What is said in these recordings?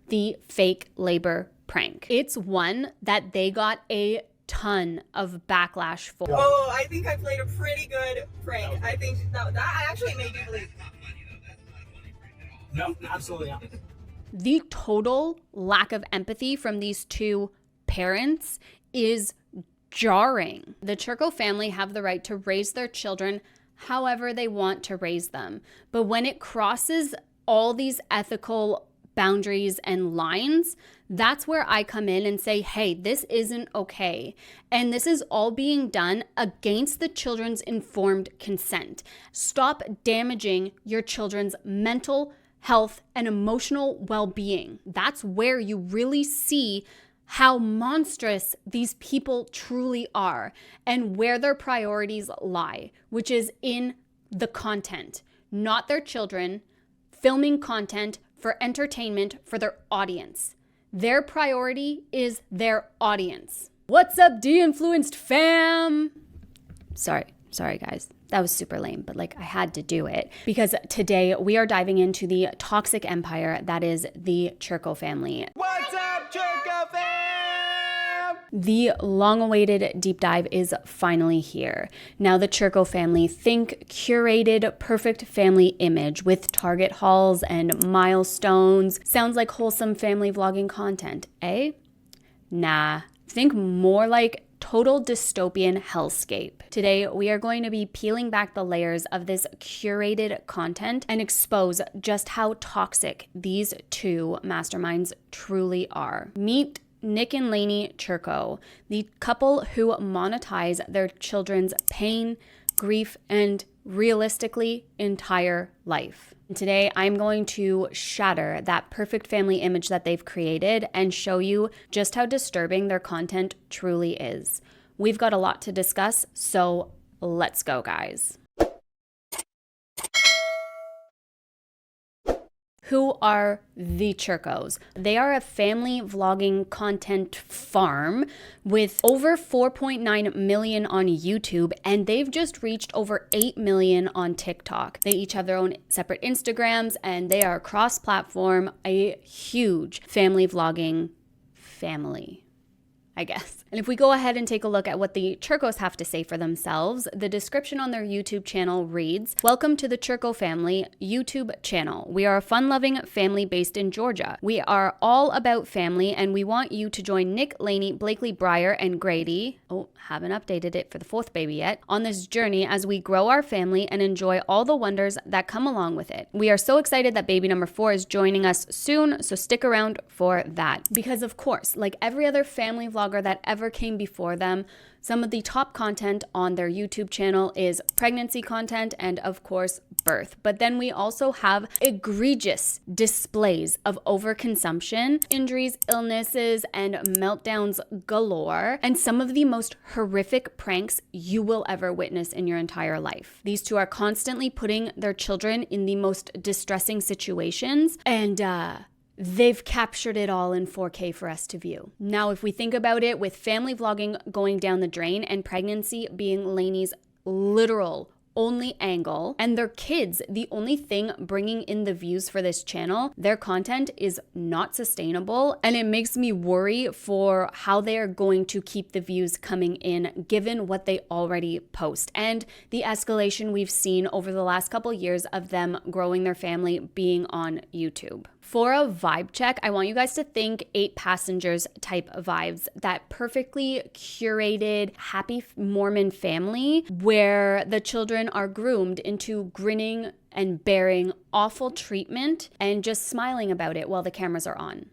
the fake labor prank. It's one that they got a ton of backlash for. Oh, I think I played a pretty good prank. I think that actually made you believe. No, absolutely not. The total lack of empathy from these two parents is jarring. The Churco family have the right to raise their children however they want to raise them. But when it crosses all these ethical boundaries and lines, that's where I come in and say, hey, this isn't okay. And this is all being done against the children's informed consent. Stop damaging your children's mental health and emotional well-being. That's where you really see how monstrous these people truly are and where their priorities lie, which is in the content, not their children, filming content for entertainment for their audience. Their priority is their audience. What's up, DeInfluenced fam? Sorry guys. That was super lame, but I had to do it because today we are diving into the toxic empire that is the Churco family. What's up, Churco fam? The long-awaited deep dive is finally here. Now the Churco family, think curated, perfect family image with Target hauls and milestones. Sounds like wholesome family vlogging content, eh? Nah, think more like total dystopian hellscape. Today, we are going to be peeling back the layers of this curated content and expose just how toxic these two masterminds truly are. Meet Nick and Lainey Churco, the couple who monetize their children's pain, grief, and realistically, entire life. And today, I'm going to shatter that perfect family image that they've created and show you just how disturbing their content truly is. We've got a lot to discuss, so let's go, guys. Who are the Churcos? They are a family vlogging content farm with over 4.9 million on YouTube, and they've just reached over 8 million on TikTok. They each have their own separate Instagrams, and they are cross-platform, a huge family vlogging family, I guess. And if we go ahead and take a look at what the Churcos have to say for themselves, the description on their YouTube channel reads, "Welcome to the Churco Family YouTube channel. We are a fun-loving family based in Georgia. We are all about family, and we want you to join Nick, Lainey, Blakely, Breyer, and Grady," oh, haven't updated it for the fourth baby yet, "on this journey as we grow our family and enjoy all the wonders that come along with it. We are so excited that baby number 4 is joining us soon, so stick around for that." Because of course, like every other family vlogger that ever came before them, some of the top content on their YouTube channel is pregnancy content and, of course, birth. But then we also have egregious displays of overconsumption, injuries, illnesses, and meltdowns galore, and some of the most horrific pranks you will ever witness in your entire life. These two are constantly putting their children in the most distressing situations, and they've captured it all in 4K for us to view. Now, if we think about it, with family vlogging going down the drain and pregnancy being Lainey's literal only angle, and their kids the only thing bringing in the views for this channel, their content is not sustainable, and it makes me worry for how they are going to keep the views coming in given what they already post and the escalation we've seen over the last couple years of them growing their family being on YouTube. For a vibe check, I want you guys to think 8 Passengers type vibes, that perfectly curated, happy Mormon family where the children are groomed into grinning and bearing awful treatment and just smiling about it while the cameras are on,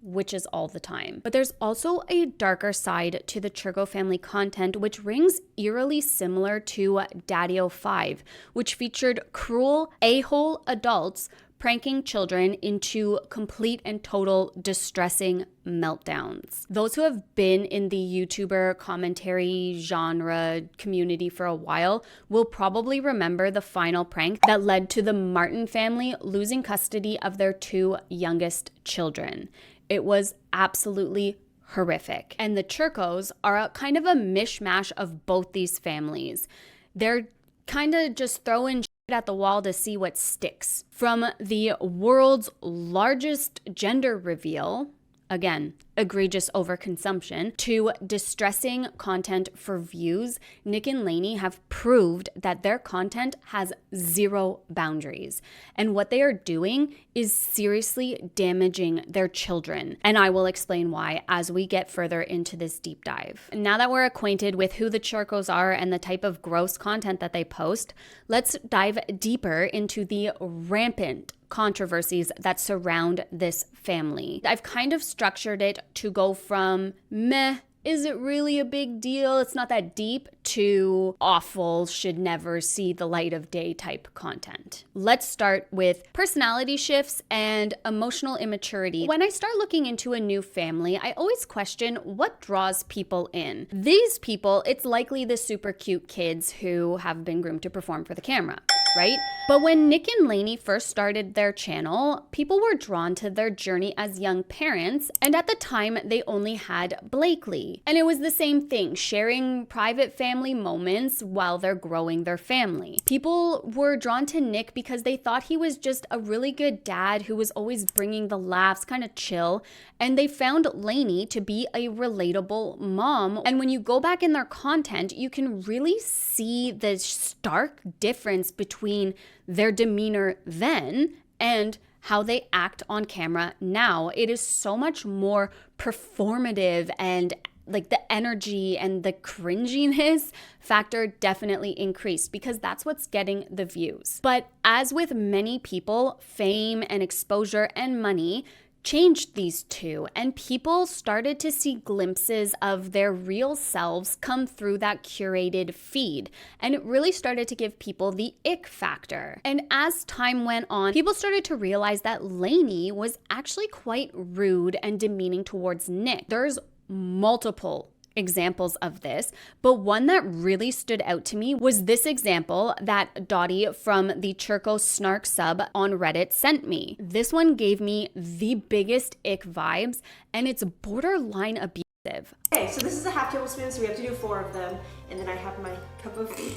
which is all the time. But there's also a darker side to the Churco family content, which rings eerily similar to Daddy-O 5, which featured cruel a-hole adults pranking children into complete and total distressing meltdowns. Those who have been in the YouTuber commentary genre community for a while will probably remember the final prank that led to the Martin family losing custody of their 2 youngest children. It was absolutely horrific. And the Churcos are a kind of a mishmash of both these families. They're kind of just throwing at the wall to see what sticks. From the world's largest gender reveal, again, egregious overconsumption, to distressing content for views, Nick and Lainey have proved that their content has zero boundaries. And what they are doing is seriously damaging their children. And I will explain why as we get further into this deep dive. Now that we're acquainted with who the Churcos are and the type of gross content that they post, let's dive deeper into the rampant controversies that surround this family. I've kind of structured it to go from meh, is it really a big deal? It's not that deep, to awful, should never see the light of day type content. Let's start with personality shifts and emotional immaturity. When I start looking into a new family, I always question what draws people in. These people, it's likely the super cute kids who have been groomed to perform for the camera, right? But when Nick and Lainey first started their channel, people were drawn to their journey as young parents, and at the time they only had Blakely. And it was the same thing, sharing private family moments while they're growing their family. People were drawn to Nick because they thought he was just a really good dad who was always bringing the laughs, kind of chill, and they found Lainey to be a relatable mom. And when you go back in their content, you can really see the stark difference between their demeanor then and how they act on camera now. It is so much more performative, and like the energy and the cringiness factor definitely increased because that's what's getting the views. But as with many people, fame and exposure and money changed these two, and people started to see glimpses of their real selves come through that curated feed, and it really started to give people the ick factor. And as time went on, people started to realize that Lainey was actually quite rude and demeaning towards Nick. There's multiple examples of this, but one that really stood out to me was this example that Dottie from the Churco Snark sub on Reddit sent me. This one gave me the biggest ick vibes, and it's borderline abusive. Okay, so this is a half tablespoon, so we have to do 4 of them, and then I have my cup of tea.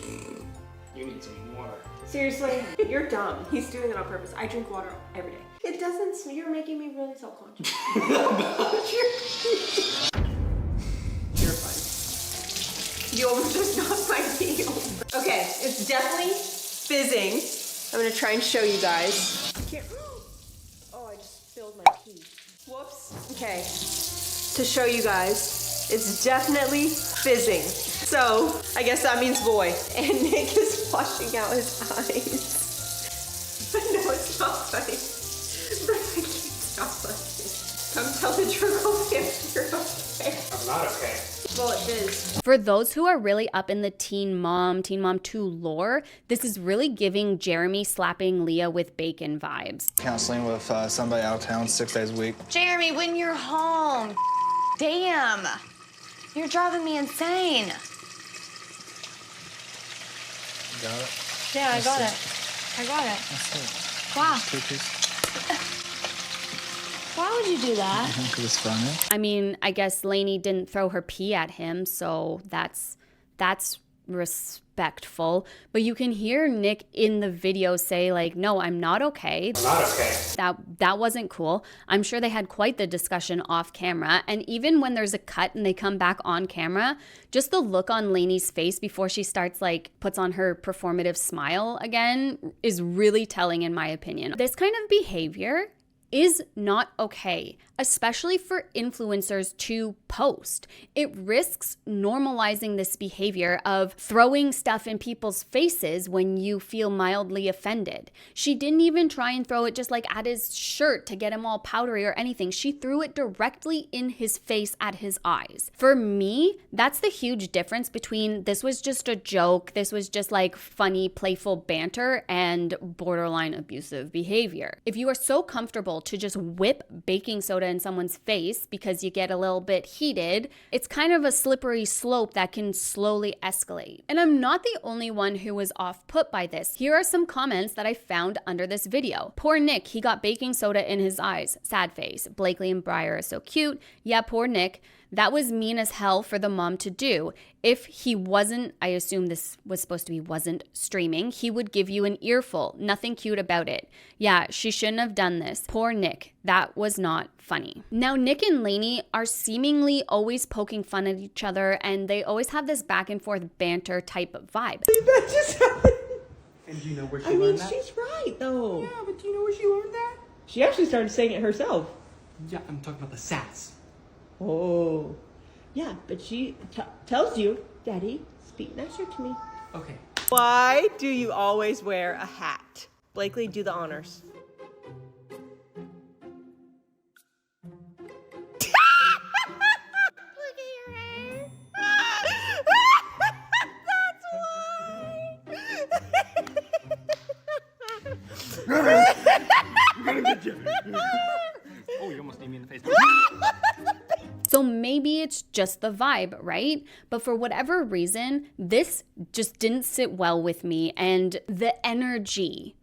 You need some water. Seriously, you're dumb. He's doing it on purpose. I drink water every day. It doesn't, you're making me really self-conscious. You're fun. You almost just knocked my tea over. Okay, it's definitely fizzing. I'm gonna try and show you guys. I can't, oh, I just spilled my tea. Whoops. Okay, to show you guys, it's definitely fizzing. So, I guess that means boy. And Nick is flushing out his eyes. But no, it's not funny. But I can't stop laughing. Come tell the Churco family you're okay. I'm not okay. Well, it is. For those who are really up in the Teen Mom 2 lore, this is really giving Jeremy slapping Leah with bacon vibes. Counseling with somebody out of town 6 days a week. Jeremy, when you're home. Damn. You're driving me insane. You got it? Yeah, I got it. I got it. That's it. Wow. 2 pieces. Why would you do that? Because it's funny. I mean, I guess Lainey didn't throw her pee at him, so that's respectful. But you can hear Nick in the video say like, no, I'm not okay. I'm not okay. That wasn't cool. I'm sure they had quite the discussion off camera. And even when there's a cut and they come back on camera, just the look on Lainey's face before she starts puts on her performative smile again is really telling in my opinion. This kind of behavior is not okay, especially for influencers to post. It risks normalizing this behavior of throwing stuff in people's faces when you feel mildly offended. She didn't even try and throw it just at his shirt to get him all powdery or anything. She threw it directly in his face at his eyes. For me, that's the huge difference between this was just a joke, this was just funny, playful banter, and borderline abusive behavior. If you are so comfortable to just whip baking soda in someone's face because you get a little bit heated, it's kind of a slippery slope that can slowly escalate. And I'm not the only one who was off-put by this. Here are some comments that I found under this video. Poor Nick, he got baking soda in his eyes. Sad face. Blakely and Briar are so cute. Yeah, poor Nick. That was mean as hell for the mom to do. If he wasn't, I assume this was supposed to be wasn't streaming, he would give you an earful. Nothing cute about it. Yeah, she shouldn't have done this. Poor Nick. That was not funny. Now, Nick and Lainey are seemingly always poking fun at each other, and they always have this back and forth banter type of vibe. That just happened. And do you know where she I mean, learned that? she's right, though. Yeah, but do you know where she learned that? She actually started saying it herself. Yeah, I'm talking about the sass. Oh. Yeah, but she tells you, Daddy, speak nicer to me. Okay. Why do you always wear a hat? Blakely, do the honors. Look at your hair. That's why. Oh, you almost named me in the face. So maybe it's just the vibe, right? But for whatever reason, this just didn't sit well with me. And the energy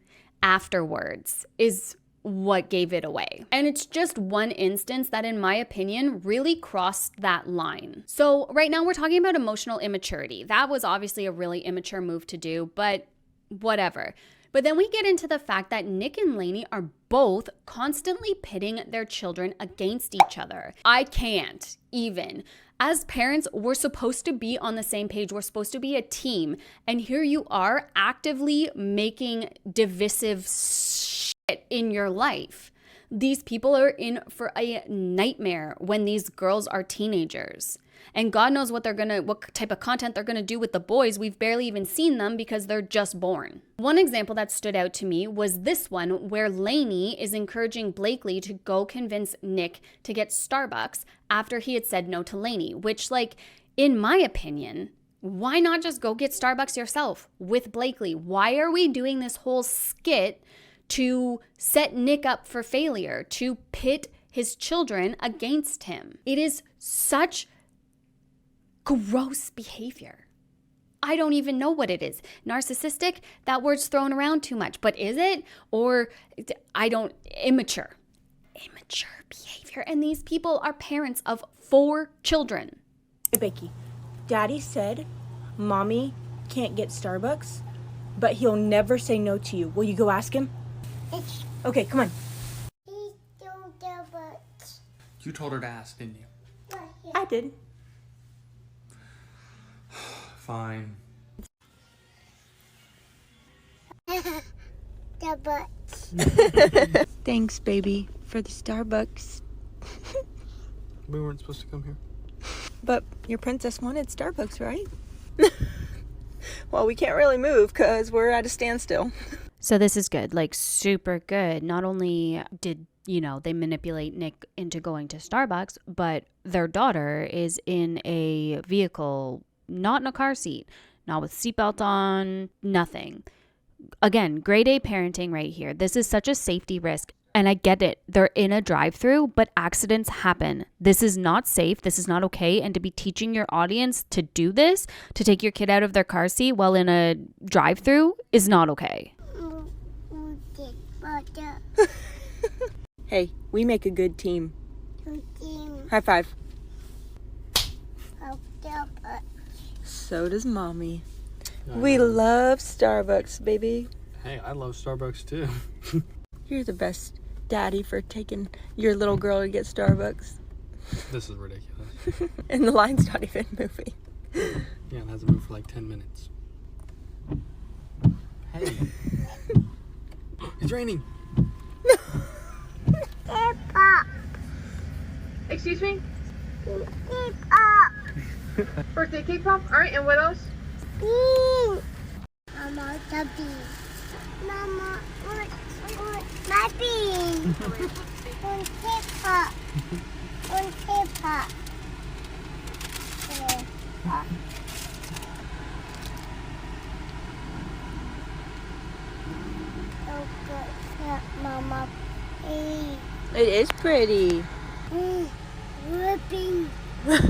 afterwards is what gave it away. And it's just one instance that, in my opinion, really crossed that line. So right now we're talking about emotional immaturity. That was obviously a really immature move to do, but whatever. But then we get into the fact that Nick and Lainey are both constantly pitting their children against each other. I can't even. As parents, we're supposed to be on the same page. We're supposed to be a team. And here you are actively making divisive shit in your life. These people are in for a nightmare when these girls are teenagers. And God knows what type of content they're gonna do with the boys. We've barely even seen them because they're just born. One example that stood out to me was this one where Lainey is encouraging Blakely to go convince Nick to get Starbucks after he had said no to Lainey, which, like, in my opinion, why not just go get Starbucks yourself with Blakely? Why are we doing this whole skit to set Nick up for failure, to pit his children against him? It is such gross behavior. I don't even know what it is. Narcissistic? That word's thrown around too much, but is it? Or immature behavior. And these people are parents of 4 children. Hey, Becky, Daddy said Mommy can't get Starbucks, but he'll never say no to you. Will you go ask him? Okay, come on. You told her to ask, didn't you? I did. Fine. Thanks, baby, for the Starbucks. We weren't supposed to come here. But your princess wanted Starbucks, right? Well, we can't really move because we're at a standstill. So this is good, like super good. Not only did, they manipulate Nick into going to Starbucks, but their daughter is in a vehicle, not in a car seat, not with seatbelt on, nothing. Again, grade A parenting right here. This is such a safety risk. And I get it. They're in a drive-through, but accidents happen. This is not safe. This is not okay. And to be teaching your audience to do this, to take your kid out of their car seat while in a drive-through, is not okay. Hey, we make a good team. High five. So does Mommy. We love Starbucks, baby. Hey, I love Starbucks too. You're the best daddy for taking your little girl to get Starbucks. This is ridiculous. And the line's not even moving. Yeah, it hasn't moved for like 10 minutes. Hey. It's raining. Excuse me? Birthday cake pop? Alright, and what else? Mama, the bean. Mama, what my bean? On paper. On paper. Oh, good. Mama, please. It is pretty. Whipping. There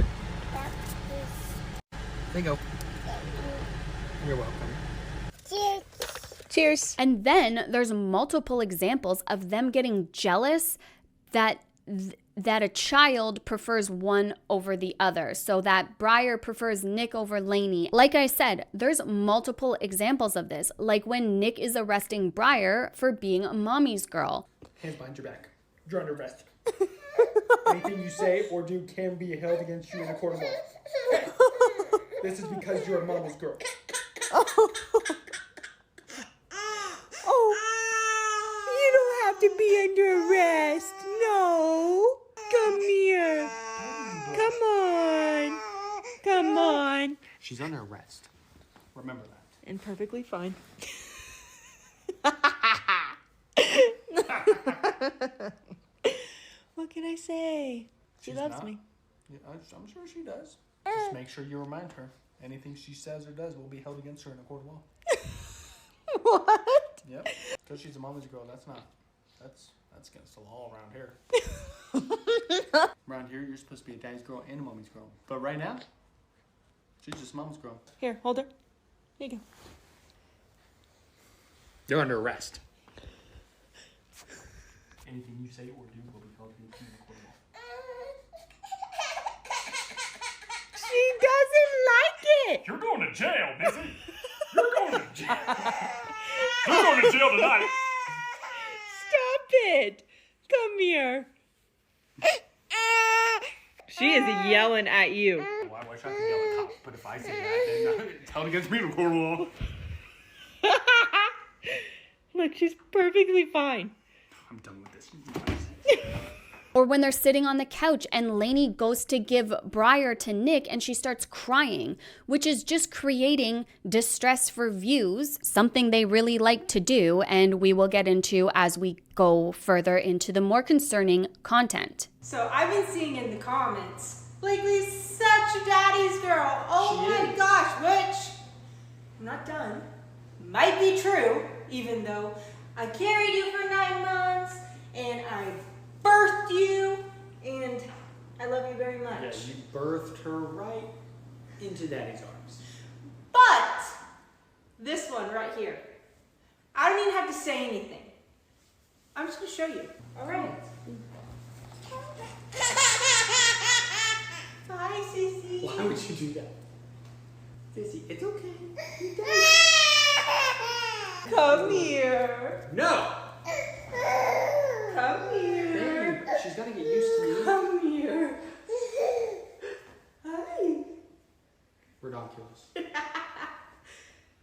you go. You're welcome. Cheers. Cheers. And then there's multiple examples of them getting jealous that that a child prefers one over the other. So that Briar prefers Nick over Lainey. Like I said, there's multiple examples of this, like when Nick is arresting Briar for being a mommy's girl. Hands behind your back. You're under arrest. Anything you say or do can be held against you in a court of law. Hey, this is because you're a mama's girl. Oh, you don't have to be under arrest. No. Come here. Come on. Come on. She's under arrest. Remember that. And perfectly fine. What can I say? She loves me. Yeah, I'm sure she does. Just make sure you remind her. Anything she says or does will be held against her in a court of law. What? Yep. Because she's a mama's girl, that's against the law around here. Around here, you're supposed to be a daddy's girl and a mommy's girl. But right now, she's just a mama's girl. Here, hold her. Here you go. You're under arrest. Anything you say or do will be held against you in a court of law. She doesn't like it. You're going to jail, Missy. You're going to jail. You're going to jail tonight. Stop it. Come here. She is yelling at you. Well, I wish I could yell at cops, but if I say that, then it's held against me in a court of law. Look, she's perfectly fine. I'm done with this. Or when they're sitting on the couch and Lainey goes to give Briar to Nick and she starts crying, which is just creating distress for views, something they really like to do, and we will get into as we go further into the more concerning content. So I've been seeing in the comments, Blakely's such a daddy's girl. Oh my gosh, which I'm not done. Might be true, even though I carried you for 9 months and I birthed you and I love you very much. Yeah, you birthed her right into daddy's arms. But this one right here, I don't even have to say anything. I'm just gonna show you. All right. Bye, Sissy. Why would you do that? Sissy, it's okay. Come here. No! Come here. Babe, she's gotta get used to you. Come here. Hi. Ridiculous.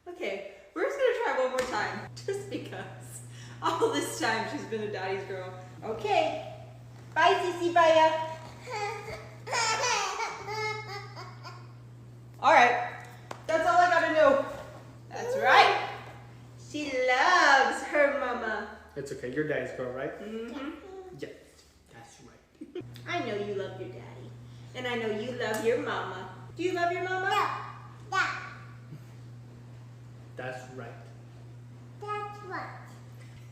Okay, we're just gonna try one more time, just because all this time she's been a daddy's girl. Okay. Bye, Sissy. Bye. All right. That's all I gotta know. That's right. She loves her mama. It's okay, you're daddy's girl, right? Mm-hmm. Yes, that's right. I know you love your daddy. And I know you love your mama. Do you love your mama? Yeah. That's right. That's right.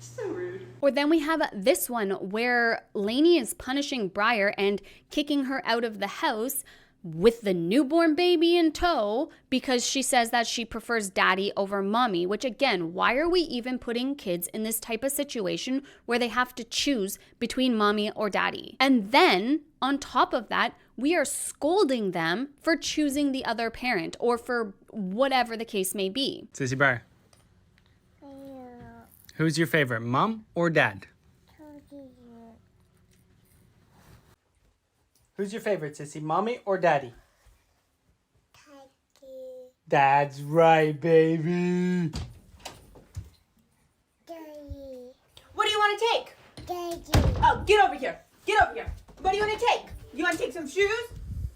So rude. Or then we have this one where Lainey is punishing Briar and kicking her out of the house with the newborn baby in tow because she says that she prefers daddy over mommy, which again, why are we even putting kids in this type of situation where they have to choose between mommy or daddy? And then on top of that, we are scolding them for choosing the other parent or for whatever the case may be. Sissy Briar, who's your favorite, mom or dad? Who's your favorite, Sissy, mommy or daddy? Daddy. That's right, baby. Daddy. What do you want to take? Daddy. Oh, get over here. Get over here. What do you want to take? You want to take some shoes?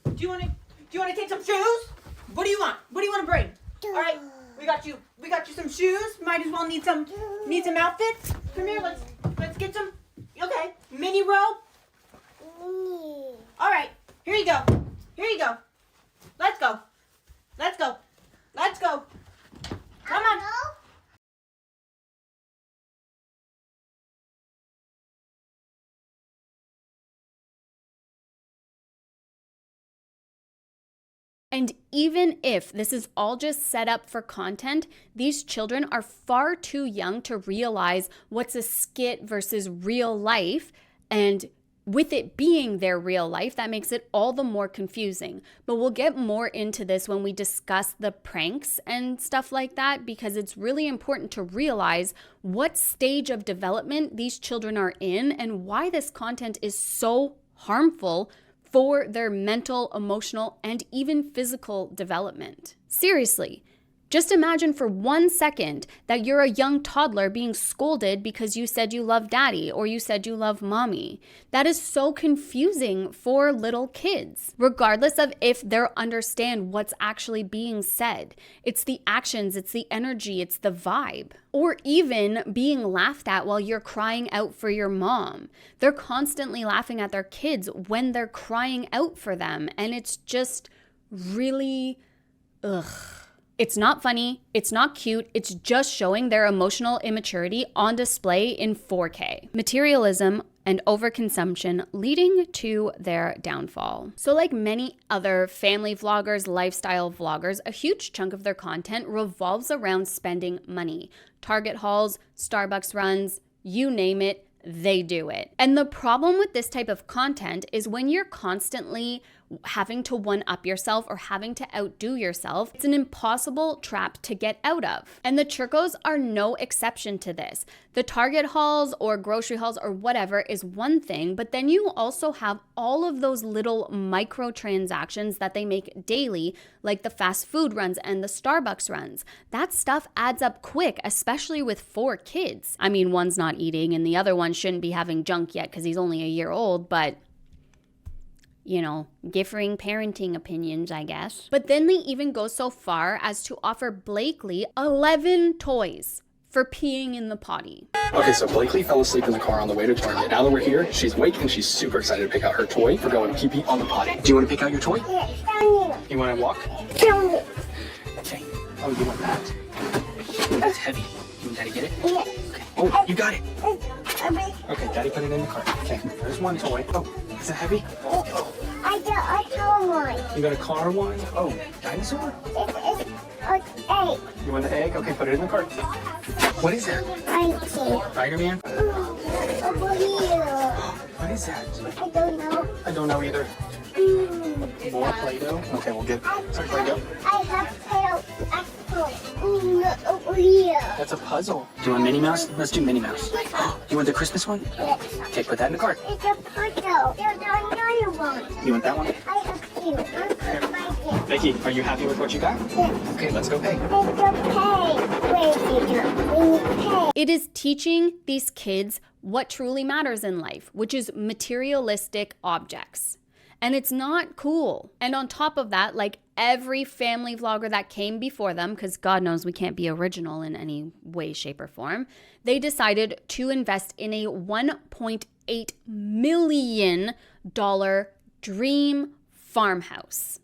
Do you want to take some shoes? What do you want? What do you want to bring? All right, we got you some shoes. Might as well need some outfits. Come here, let's get some. Okay, mini robe. All right, here you go. Here you go. Let's go. Let's go. Let's go. Come on. And even if this is all just set up for content, these children are far too young to realize what's a skit versus real life and with it being their real life, that makes it all the more confusing. But we'll get more into this when we discuss the pranks and stuff like that, because it's really important to realize what stage of development these children are in and why this content is so harmful for their mental, emotional, and even physical development. Seriously. Just imagine for 1 second that you're a young toddler being scolded because you said you love daddy or you said you love mommy. That is so confusing for little kids, regardless of if they understand what's actually being said. It's the actions, it's the energy, it's the vibe. Or even being laughed at while you're crying out for your mom. They're constantly laughing at their kids when they're crying out for them, and it's just really, ugh. It's not funny, it's not cute, it's just showing their emotional immaturity on display in 4K. Materialism and overconsumption leading to their downfall. So like many other family vloggers, lifestyle vloggers, a huge chunk of their content revolves around spending money. Target hauls, Starbucks runs, you name it, they do it. And the problem with this type of content is when you're constantly having to one-up yourself or having to outdo yourself, it's an impossible trap to get out of. And the Churcos are no exception to this. The Target hauls or grocery hauls or whatever is one thing, but then you also have all of those little microtransactions that they make daily, like the fast food runs and the Starbucks runs. That stuff adds up quick, especially with 4 kids. I mean, one's not eating and the other one shouldn't be having junk yet because he's only a year old, but you know, differing parenting opinions, I guess. But then they even go so far as to offer Blakely 11 toys for peeing in the potty. Okay, so Blakely fell asleep in the car on the way to Target. Now that we're here, she's awake and she's super excited to pick out her toy for going pee-pee on the potty. Do you want to pick out your toy? You want to walk? Okay. Oh, you want that? That's heavy. You want Daddy get it? Yeah. Okay. Oh, you got it. Okay, Daddy put it in the cart. Okay, there's one toy. Oh, is it heavy? Oh. I got a car one. You got a car one? Oh, dinosaur? It's an egg. You want the egg? Okay, put it in the cart. What is that? Spider-Man? Over here. What is that? I don't know. I don't know either. More Play-Doh? Okay, we'll get some Play-Doh. I have Play-Doh over here. That's a puzzle. Do you want Minnie Mouse? Let's do Minnie Mouse. You want the Christmas one? Yes. Okay, put that in the cart. It's a puzzle. There's another one. You want that one? I have 2. I'm like it. Becky, are you happy with what you got? Yes. Okay, let's go pay. Let's go pay. Wait, we need to pay. It is teaching these kids what truly matters in life, which is materialistic objects. And it's not cool. And on top of that, like every family vlogger that came before them, because God knows we can't be original in any way, shape, or form, they decided to invest in a $1.8 million dream farmhouse.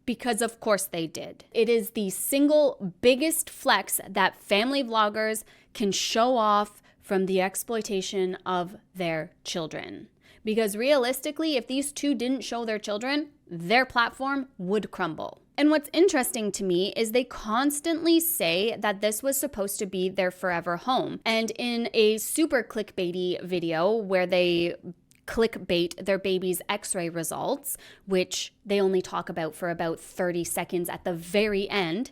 Because of course they did. It is the single biggest flex that family vloggers can show off from the exploitation of their children. Because realistically, if these two didn't show their children, their platform would crumble. And what's interesting to me is they constantly say that this was supposed to be their forever home. And in a super clickbaity video where they clickbait their baby's x-ray results, which they only talk about for about 30 seconds at the very end,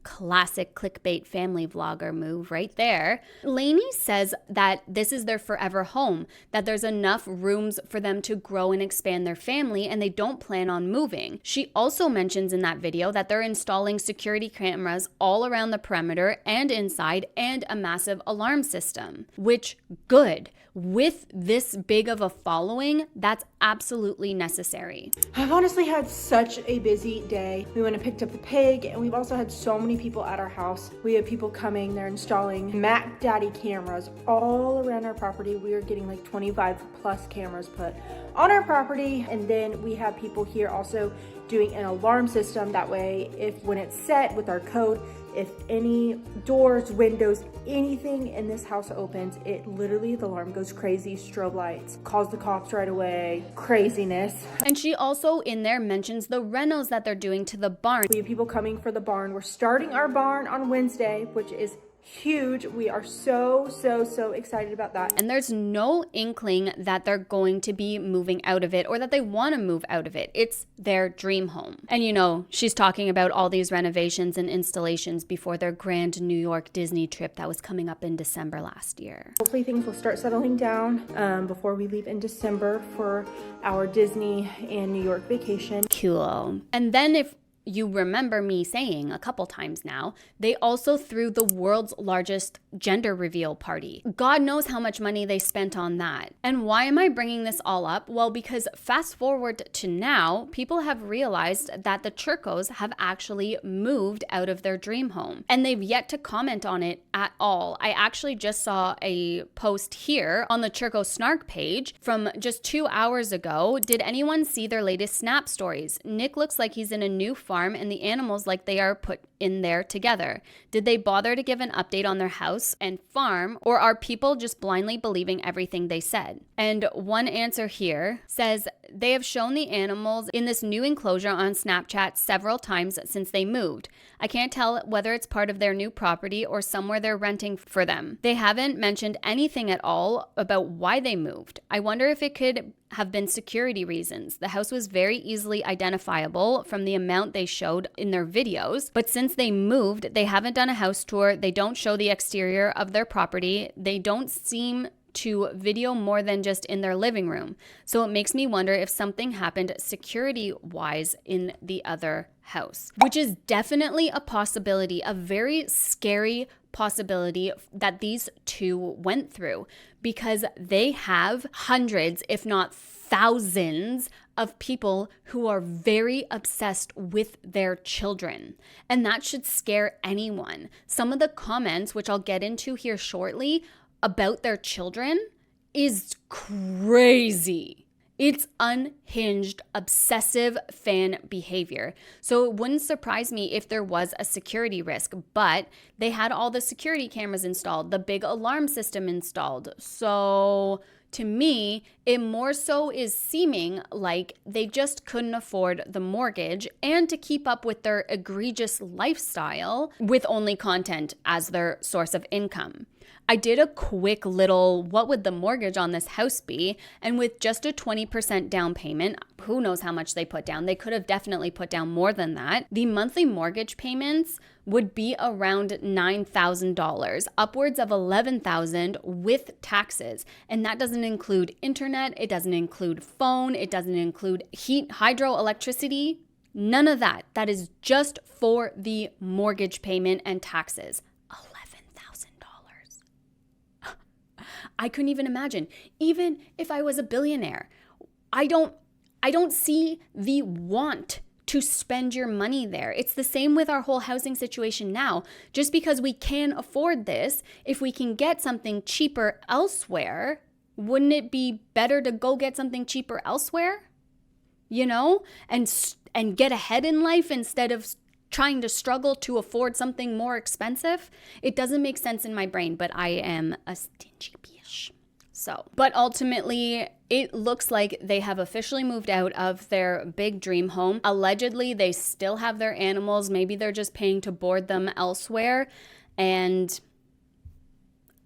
classic clickbait family vlogger move right there. Lainey says that this is their forever home, that there's enough rooms for them to grow and expand their family, and they don't plan on moving. She also mentions in that video that they're installing security cameras all around the perimeter and inside, and a massive alarm system, which good. With this big of a following, that's absolutely necessary. I've honestly had such a busy day. We went and picked up the pig, and we've also had so many people at our house. We have people coming, they're installing Mac Daddy cameras all around our property. We are getting like 25 plus cameras put on our property. And then we have people here also doing an alarm system. That way, if when it's set with our code, if any doors, windows, anything in this house opens, it literally, the alarm goes crazy, strobe lights, calls the cops right away, craziness. And she also in there mentions the renos that they're doing to the barn. We have people coming for the barn. We're starting our barn on Wednesday, which is huge. We are so excited about that. And there's no inkling that they're going to be moving out of it or that they want to move out of it. It's their dream home. And you know, she's talking about all these renovations and installations before their grand New York Disney trip that was coming up in December last year. Hopefully things will start settling down before we leave in December for our Disney and New York vacation. Cool. And then if you remember me saying a couple times now, they also threw the world's largest gender reveal party. God knows how much money they spent on that. And why am I bringing this all up? Well, because fast forward to now, people have realized that the Churcos have actually moved out of their dream home, and they've yet to comment on it at all. I actually just saw a post here on the Churco Snark page from just 2 hours ago. Did anyone see their latest Snap stories? Nick looks like he's in a new farm and the animals like they are put in there together. Did they bother to give an update on their house and farm, or are people just blindly believing everything they said? And one answer here says they have shown the animals in this new enclosure on Snapchat several times since they moved. I can't tell whether it's part of their new property or somewhere they're renting for them. They haven't mentioned anything at all about why they moved. I wonder if it could have been security reasons. The house was very easily identifiable from the amount they showed in their videos, but since they moved, they haven't done a house tour. They don't show the exterior of their property. They don't seem to video more than just in their living room. So it makes me wonder if something happened security-wise in the other house, which is definitely a possibility, a very scary possibility that these two went through, because they have hundreds, if not thousands, of people who are very obsessed with their children. And that should scare anyone. Some of the comments, which I'll get into here shortly, about their children is crazy. It's unhinged, obsessive fan behavior. So it wouldn't surprise me if there was a security risk, but they had all the security cameras installed, the big alarm system installed. So to me, it more so is seeming like they just couldn't afford the mortgage and to keep up with their egregious lifestyle with only content as their source of income. I did a quick little, what would the mortgage on this house be? And with just a 20% down payment, who knows how much they put down? They could have definitely put down more than that. The monthly mortgage payments would be around $9,000, upwards of $11,000 with taxes. And that doesn't include internet, it doesn't include phone, it doesn't include heat, hydro, electricity, none of that. That is just for the mortgage payment and taxes. I couldn't even imagine. Even if I was a billionaire, I don't see the want to spend your money there. It's the same with our whole housing situation now. Just because we can afford this, if we can get something cheaper elsewhere, wouldn't it be better to go get something cheaper elsewhere? You know, and get ahead in life instead of trying to struggle to afford something more expensive? It doesn't make sense in my brain, but I am a stingy bitch. So, but ultimately, it looks like they have officially moved out of their big dream home. Allegedly, they still have their animals. Maybe they're just paying to board them elsewhere. And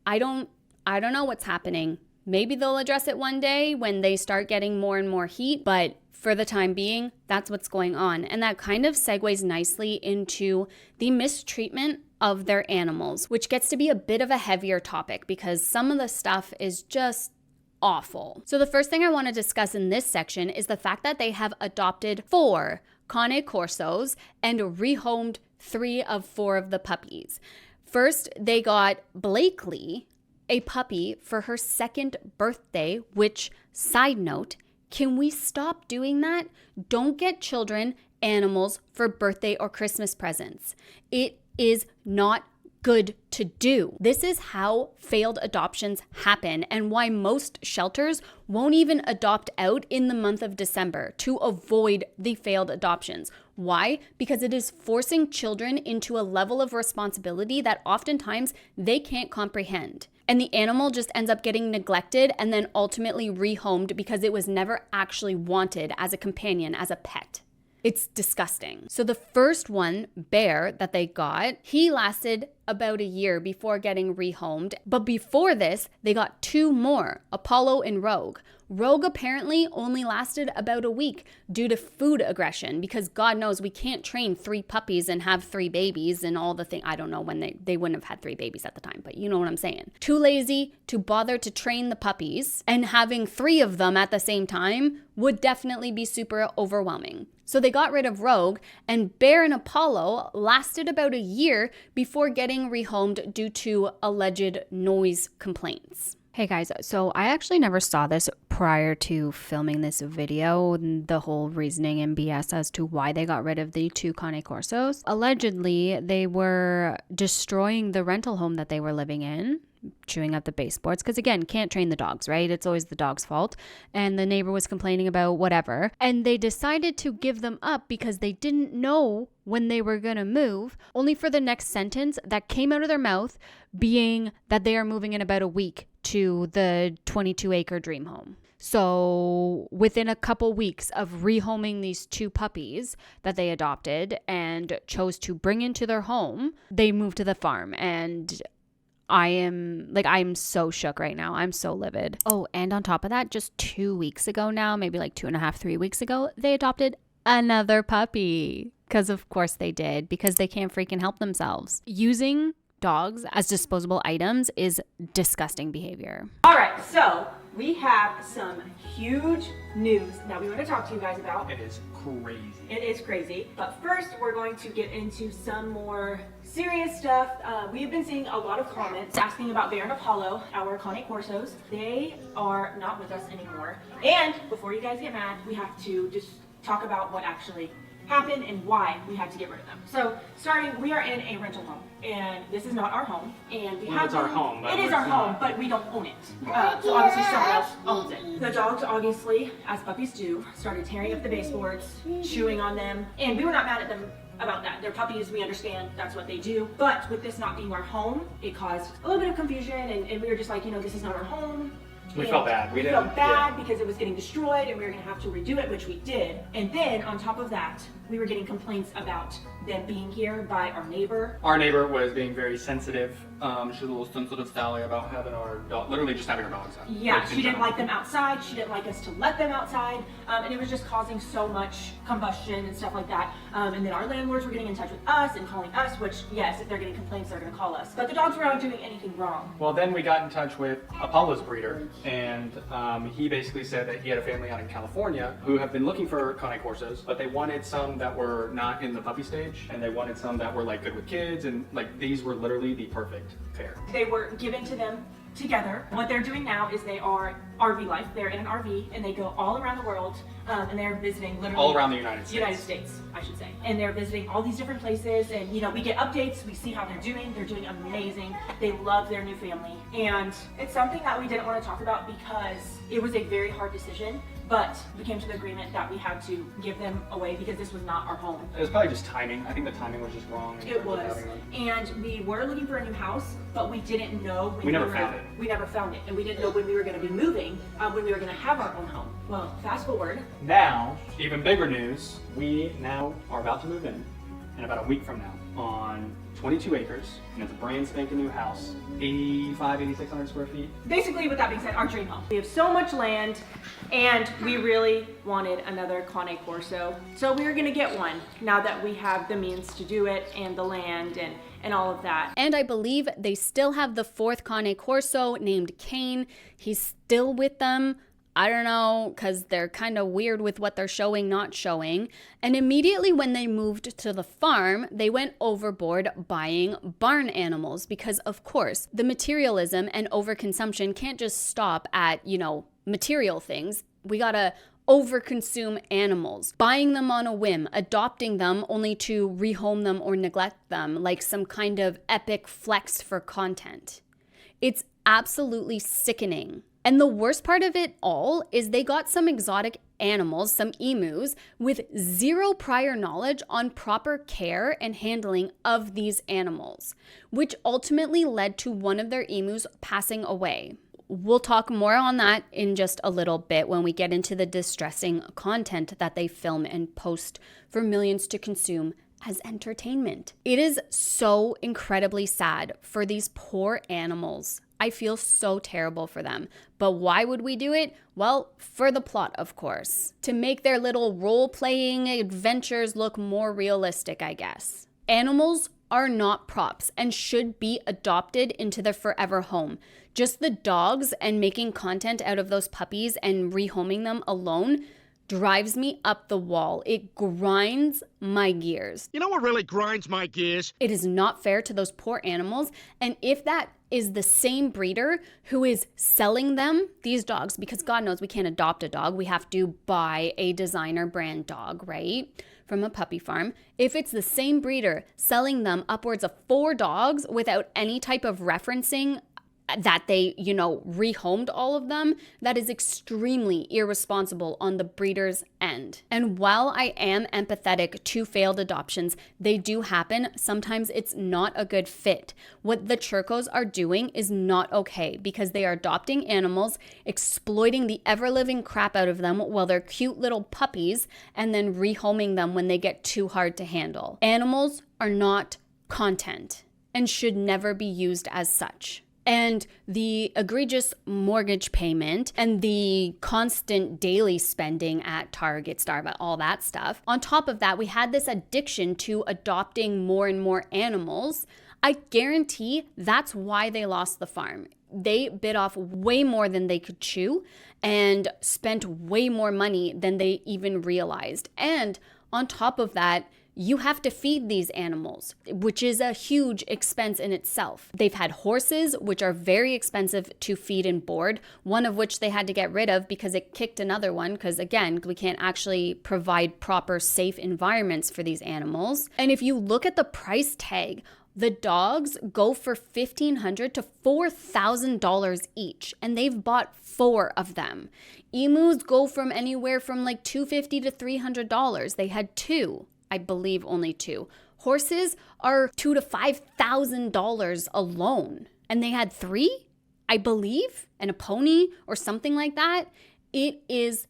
I don't know what's happening. Maybe they'll address it one day when they start getting more and more heat, but for the time being, that's what's going on. And that kind of segues nicely into the mistreatment of their animals, which gets to be a bit of a heavier topic because some of the stuff is just awful. So the first thing I want to discuss in this section is the fact that they have adopted 4 Cane Corsos and rehomed 3 of 4 of the puppies. First, they got Blakely a puppy for her 2nd birthday, which, side note, can we stop doing that? Don't get children animals for birthday or Christmas presents. It is not good to do. This is how failed adoptions happen and why most shelters won't even adopt out in the month of December to avoid the failed adoptions. Why? Because it is forcing children into a level of responsibility that oftentimes they can't comprehend. And the animal just ends up getting neglected and then ultimately rehomed because it was never actually wanted as a companion, as a pet. It's disgusting. So the first one, Bear, that they got, he lasted about a year before getting rehomed. But before this, they got 2 more, Apollo and Rogue. Rogue apparently only lasted about a week due to food aggression, because God knows we can't train 3 puppies and have 3 babies and all the thing. I don't know when they wouldn't have had 3 babies at the time, but you know what I'm saying. Too lazy to bother to train the puppies, and having 3 of them at the same time would definitely be super overwhelming. So they got rid of Rogue, and Bear and Apollo lasted about a year before getting rehomed due to alleged noise complaints. Hey guys, so I actually never saw this prior to filming this video, the whole reasoning and BS as to why they got rid of the 2 Cane Corsos. Allegedly, they were destroying the rental home that they were living in, chewing up the baseboards, because again, can't train the dogs, right? It's always the dog's fault. And the neighbor was complaining about whatever. And they decided to give them up because they didn't know when they were going to move, only for the next sentence that came out of their mouth being that they are moving in about a week to the 22-acre dream home. So within a couple weeks of rehoming these 2 puppies that they adopted and chose to bring into their home, they moved to the farm. And I'm so shook right now. I'm so livid. Oh, and on top of that, just 2 weeks ago now, maybe like 2.5, 3 weeks ago, they adopted another puppy. Because of course they did, because they can't freaking help themselves. Using dogs as disposable items is disgusting behavior. All right, so we have some huge news that we want to talk to you guys about. It is crazy. It is crazy, but first we're going to get into some more serious stuff. We have been seeing a lot of comments asking about Bear and Apollo, our Cane Corsos. They are not with us anymore. And before you guys get mad, we have to just talk about what actually happened and why we had to get rid of them. So starting, we are in a rental home, and this is not our home, and we have it's our home, but it is it's our home, not. but we don't own it. So obviously someone else owns it. The dogs obviously, as puppies do, started tearing up the baseboards, chewing on them, and we were not mad at them about that. They're puppies, we understand, that's what they do. But with this not being our home, it caused a little bit of confusion, and we were just like, this is not our home. We felt bad. We felt bad because it was getting destroyed and we were going to have to redo it, which we did. And then on top of that, we were getting complaints about them being here by our neighbor. Our neighbor was being very sensitive. She's a little sensitive Sally about having our dog, literally just having our dogs out. Yeah, she didn't like them outside. She didn't like us to let them outside. And it was just causing so much combustion and stuff like that. And then our landlords were getting in touch with us and calling us, which, yes, if they're getting complaints, they're going to call us. But the dogs were not doing anything wrong. Well, then we got in touch with Apollo's breeder, and he basically said that he had a family out in California who have been looking for Cane Corsos, but they wanted some that were not in the puppy stage, and they wanted some that were like good with kids, and like these were literally the perfect pair. They were given to them together. What they're doing now is they are RV life. They're in an RV and they go all around the world, and they're visiting literally all around the United States. United States, I should say. And they're visiting all these different places, and we get updates, we see how they're doing. They're doing amazing. They love their new family. And it's something that we didn't want to talk about because it was a very hard decision. But we came to the agreement that we had to give them away because this was not our home. It was probably just timing. I think the timing was just wrong. It was. And we were looking for a new house, but we didn't know when we never found it. We never found it. And we didn't know when we were going to be moving, when we were going to have our own home. Well, fast forward. Now, even bigger news, we now are about to move in about a week from now on 22 acres, and it's a brand spanking new house, 8,600 square feet. Basically, with that being said, our dream home. We have so much land, and we really wanted another Cane Corso. So we were gonna get one now that we have the means to do it and the land and all of that. And I believe they still have the 4th Cane Corso named Kane. He's still with them. I don't know, because they're kind of weird with what they're showing, not showing. And immediately when they moved to the farm, they went overboard buying barn animals because, of course, the materialism and overconsumption can't just stop at, material things. We gotta overconsume animals, buying them on a whim, adopting them only to rehome them or neglect them like some kind of epic flex for content. It's absolutely sickening. And the worst part of it all is they got some exotic animals, some emus, with zero prior knowledge on proper care and handling of these animals, which ultimately led to one of their emus passing away. We'll talk more on that in just a little bit when we get into the distressing content that they film and post for millions to consume as entertainment. It is so incredibly sad for these poor animals. I feel so terrible for them. But why would we do it? Well, for the plot, of course. To make their little role-playing adventures look more realistic, I guess. Animals are not props and should be adopted into their forever home. Just the dogs and making content out of those puppies and rehoming them alone drives me up the wall. It grinds my gears. You know what really grinds my gears? It is not fair to those poor animals. And if that is the same breeder who is selling them, these dogs, because God knows we can't adopt a dog, we have to buy a designer brand dog, right? From a puppy farm. If it's the same breeder selling them upwards of 4 dogs without any type of referencing that they, rehomed all of them, that is extremely irresponsible on the breeder's end. And while I am empathetic to failed adoptions, they do happen. Sometimes it's not a good fit. What the Churcos are doing is not okay because they are adopting animals, exploiting the ever-living crap out of them while they're cute little puppies, and then rehoming them when they get too hard to handle. Animals are not content and should never be used as such. And the egregious mortgage payment and the constant daily spending at Target, Starbucks, all that stuff. On top of that, we had this addiction to adopting more and more animals. I guarantee that's why they lost the farm. They bit off way more than they could chew and spent way more money than they even realized. And on top of that, you have to feed these animals, which is a huge expense in itself. They've had horses, which are very expensive to feed and board, one of which they had to get rid of because it kicked another one, because again, we can't actually provide proper, safe environments for these animals. And if you look at the price tag, the dogs go for $1,500 to $4,000 each, and they've bought 4 of them. Emus go from anywhere from like $250 to $300. They had 2. I believe only 2. Horses are $2,000 to $5,000 alone. And they had 3, I believe, and a pony or something like that. It is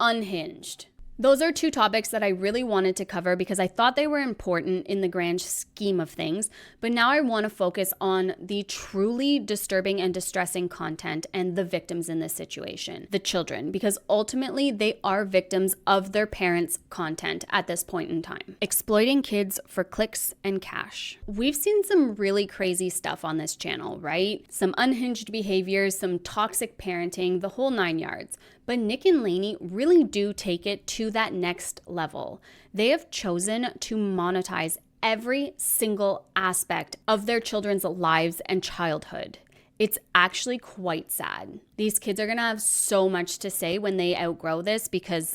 unhinged. Those are 2 topics that I really wanted to cover because I thought they were important in the grand scheme of things. But now I want to focus on the truly disturbing and distressing content and the victims in this situation, the children, because ultimately they are victims of their parents' content at this point in time. Exploiting kids for clicks and cash. We've seen some really crazy stuff on this channel, right? Some unhinged behaviors, some toxic parenting, the whole 9 yards. But Nick and Lainey really do take it to that next level. They have chosen to monetize every single aspect of their children's lives and childhood. It's actually quite sad. These kids are gonna have so much to say when they outgrow this because,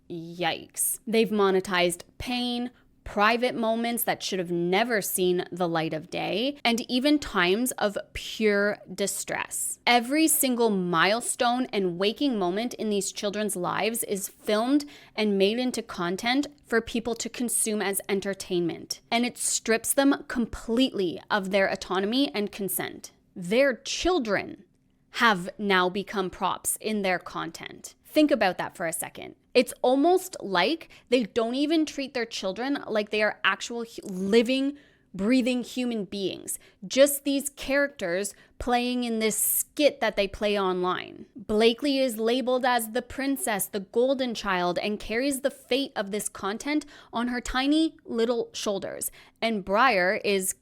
yikes. They've monetized pain, private moments that should have never seen the light of day, and even times of pure distress. Every single milestone and waking moment in these children's lives is filmed and made into content for people to consume as entertainment, and it strips them completely of their autonomy and consent. Their children have now become props in their content. Think about that for a second. It's almost like they don't even treat their children like they are actual living, breathing human beings. Just these characters playing in this skit that they play online. Blakely is labeled as the princess, the golden child, and carries the fate of this content on her tiny little shoulders. And Briar is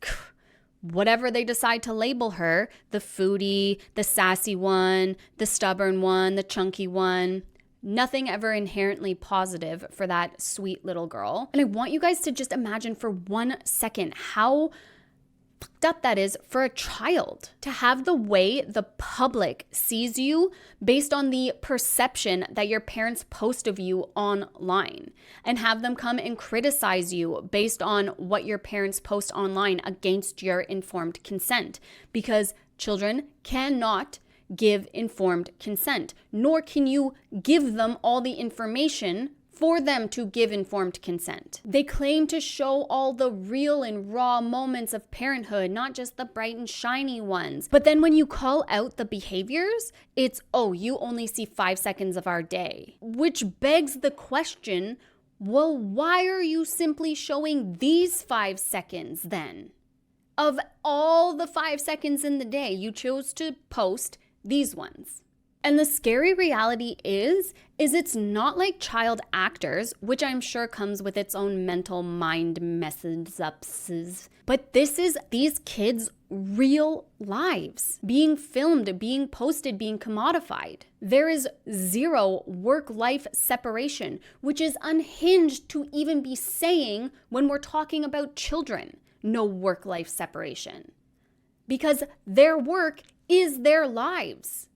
whatever they decide to label her, the foodie, the sassy one, the stubborn one, the chunky one. Nothing ever inherently positive for that sweet little girl. And I want you guys to just imagine for 1 second how fucked up that is for a child. To have the way the public sees you based on the perception that your parents post of you online, and have them come and criticize you based on what your parents post online against your informed consent. Because children cannot give informed consent, nor can you give them all the information for them to give informed consent. They claim to show all the real and raw moments of parenthood, not just the bright and shiny ones. But then when you call out the behaviors, it's, oh, you only see 5 seconds of our day. Which begs the question, well, why are you simply showing these 5 seconds then? Of all the 5 seconds in the day, you chose to post these ones. And the scary reality is it's not like child actors, which I'm sure comes with its own mental mind messes ups, but this is these kids' real lives being filmed, being posted, being commodified. There is zero work-life separation, which is unhinged to even be saying when we're talking about children. No work-life separation. Because their work is their lives.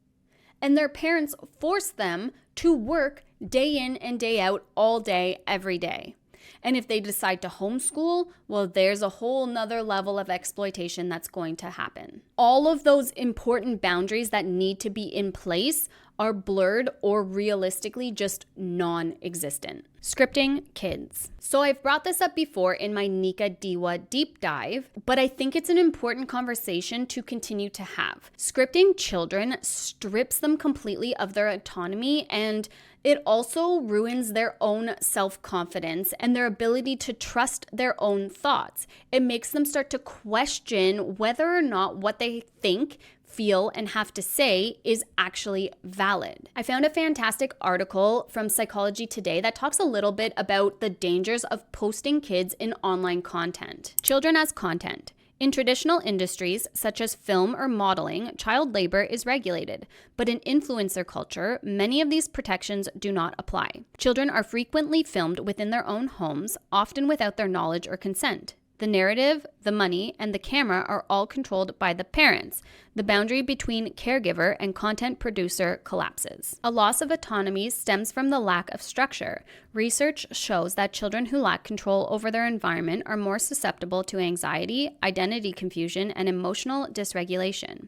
And their parents force them to work day in and day out, all day, every day. And if they decide to homeschool, well, there's a whole nother level of exploitation that's going to happen. All of those important boundaries that need to be in place are blurred or realistically just non-existent. Scripting kids. So I've brought this up before in my Nika Diwa deep dive, but I think it's an important conversation to continue to have. Scripting children strips them completely of their autonomy, and it also ruins their own self-confidence and their ability to trust their own thoughts. It makes them start to question whether or not what they think, feel, and have to say is actually valid. I found a fantastic article from Psychology Today that talks a little bit about the dangers of posting kids in online content. Children as content. In traditional industries, such as film or modeling, child labor is regulated, but in influencer culture, many of these protections do not apply. Children are frequently filmed within their own homes, often without their knowledge or consent. The narrative, the money, and the camera are all controlled by the parents. The boundary between caregiver and content producer collapses. A loss of autonomy stems from the lack of structure. Research shows that children who lack control over their environment are more susceptible to anxiety, identity confusion, and emotional dysregulation.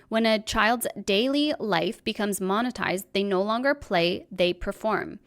When a child's daily life becomes monetized, they no longer play, they perform.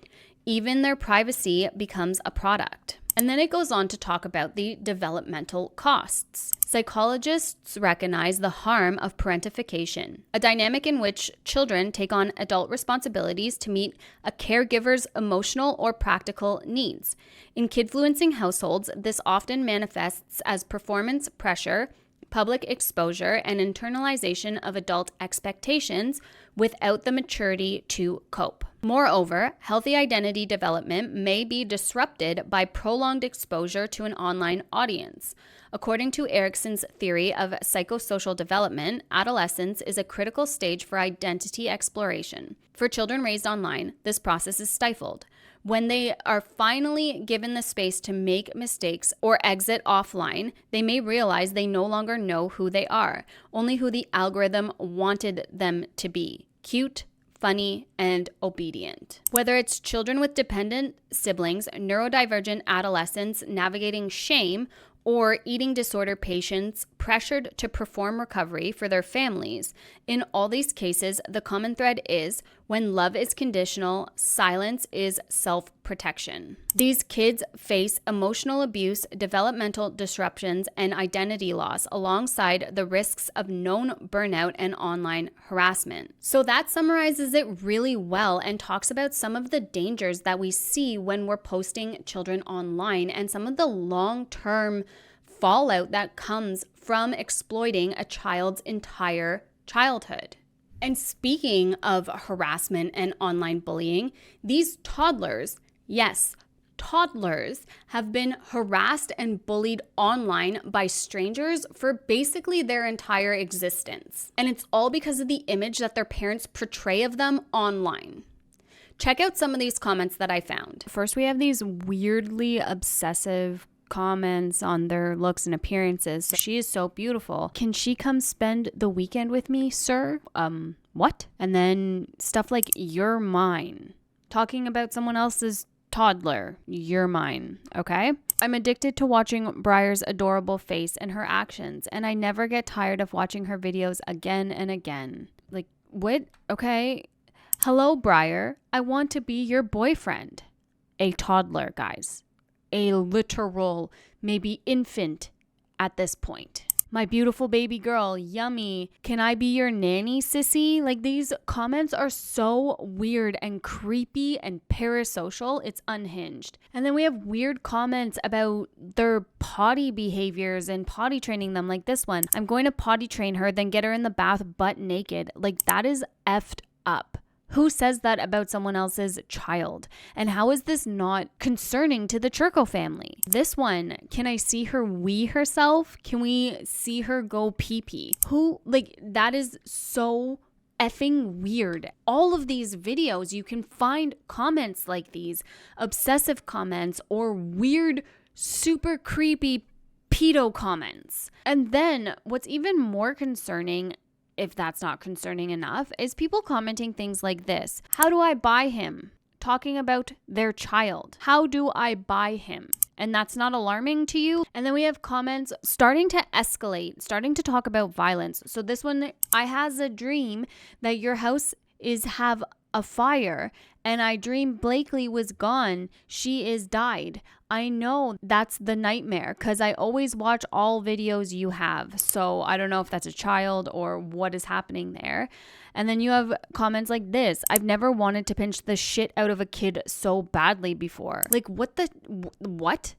Even their privacy becomes a product. And then it goes on to talk about the developmental costs. Psychologists recognize the harm of parentification, a dynamic in which children take on adult responsibilities to meet a caregiver's emotional or practical needs. In kidfluencing households, this often manifests as performance pressure, public exposure, and internalization of adult expectations without the maturity to cope. Moreover, healthy identity development may be disrupted by prolonged exposure to an online audience. According to Erikson's theory of psychosocial development, adolescence is a critical stage for identity exploration. For children raised online, this process is stifled. When they are finally given the space to make mistakes or exit offline, they may realize they no longer know who they are, only who the algorithm wanted them to be: cute, funny, and obedient. Whether it's children with dependent siblings, neurodivergent adolescents navigating shame, or eating disorder patients pressured to perform recovery for their families, in all these cases, the common thread is when love is conditional, silence is self-protection. These kids face emotional abuse, developmental disruptions, and identity loss alongside the risks of known burnout and online harassment. So that summarizes it really well and talks about some of the dangers that we see when we're posting children online and some of the long-term fallout that comes from exploiting a child's entire childhood. And speaking of harassment and online bullying, these toddlers, yes, toddlers, have been harassed and bullied online by strangers for basically their entire existence. And it's all because of the image that their parents portray of them online. Check out some of these comments that I found. First, we have these weirdly obsessive comments on their looks and appearances. She is so beautiful. Can she come spend the weekend with me, sir? What? And then stuff like, you're mine. Talking about someone else's toddler. You're mine. Okay? I'm addicted to watching Briar's adorable face and her actions, and I never get tired of watching her videos again and again. Like, what? Okay. Hello, Briar. I want to be your boyfriend. a toddler, guys. A literal, maybe infant at this point. My beautiful baby girl, yummy. Can I be your nanny, sissy? Like, these comments are so weird and creepy and parasocial. It's unhinged. And then we have weird comments about their potty behaviors and potty training them, like this one. I'm going to potty train her, then get her in the bath butt naked. Like, that is effed up. Who says that about someone else's child? And how is this not concerning to the Churco family? This one, can I see her wee herself? Can we see her go pee-pee? Who, like, that is so effing weird. All of these videos, you can find comments like these, obsessive comments or weird, super creepy pedo comments. And then what's even more concerning, if that's not concerning enough, is people commenting things like this. How do I buy him? Talking about their child. How do I buy him? And that's not alarming to you? And then we have comments starting to escalate, starting to talk about violence. So this one, I has a dream that your house have a fire, and I dream Blakely was gone. She is died. I know that's the nightmare because I always watch all videos you have. So I don't know if that's a child or what is happening there. And then you have comments like this. I've never wanted to pinch the shit out of a kid so badly before. Like, what?